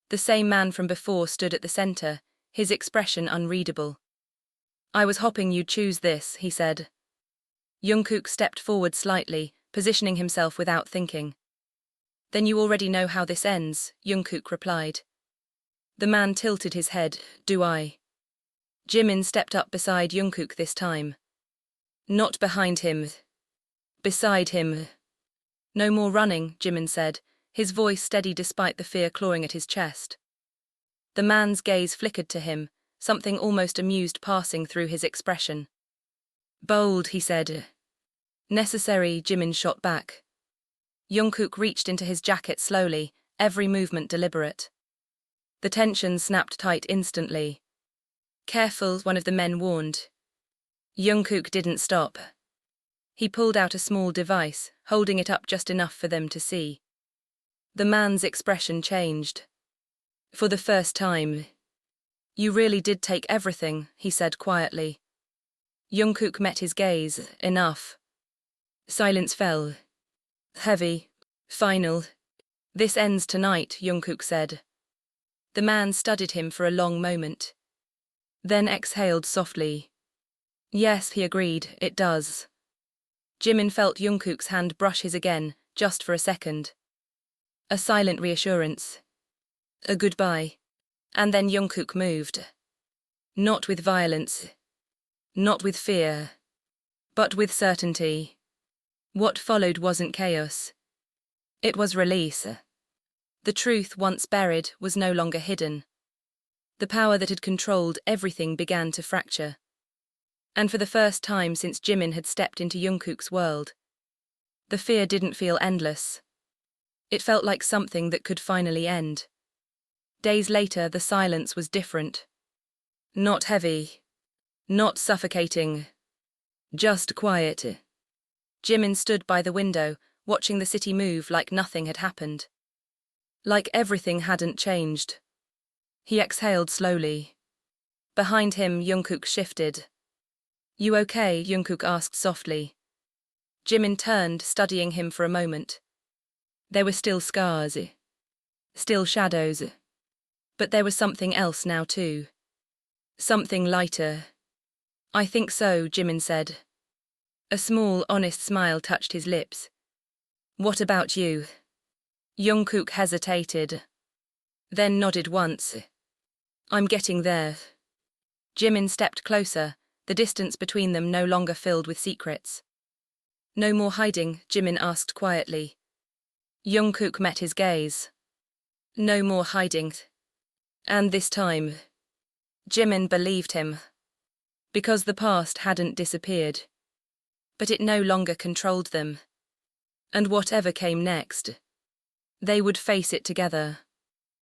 The same man from before stood at the center, his expression unreadable. I was hoping you'd choose this, he said. Jungkook stepped forward slightly, positioning himself without thinking. Then you already know how this ends, Jungkook replied. The man tilted his head. Do I? Jimin stepped up beside Jungkook this time. Not behind him. Beside him. No more running, Jimin said, his voice steady despite the fear clawing at his chest. The man's gaze flickered to him, something almost amused passing through his expression. Bold, he said. Necessary, Jimin shot back. Jungkook reached into his jacket slowly, every movement deliberate. The tension snapped tight instantly. Careful, one of the men warned. Jungkook didn't stop. He pulled out a small device, holding it up just enough for them to see. The man's expression changed. For the first time. You really did take everything, he said quietly. Jungkook met his gaze. Enough. Silence fell. Heavy. Final. This ends tonight, Jungkook said. The man studied him for a long moment. Then exhaled softly. Yes, he agreed, it does. Jimin felt Jungkook's hand brush his again, just for a second. A silent reassurance. A goodbye. And then Jungkook moved. Not with violence. Not with fear. But with certainty. What followed wasn't chaos. It was release. The truth, once buried, was no longer hidden. The power that had controlled everything began to fracture. And for the first time since Jimin had stepped into Jungkook's world, the fear didn't feel endless. It felt like something that could finally end. Days later, the silence was different. Not heavy. Not suffocating. Just quiet. Jimin stood by the window, watching the city move like nothing had happened. Like everything hadn't changed. He exhaled slowly. Behind him, Jungkook shifted. You okay? Jungkook asked softly. Jimin turned, studying him for a moment. There were still scars. Still shadows. But there was something else now too. Something lighter. I think so, Jimin said. A small, honest smile touched his lips. What about you? Jungkook hesitated. Then nodded once. I'm getting there. Jimin stepped closer, the distance between them no longer filled with secrets. No more hiding, Jimin asked quietly. Jungkook met his gaze. No more hiding. And this time, Jimin believed him. Because the past hadn't disappeared. But it no longer controlled them. And whatever came next, they would face it together.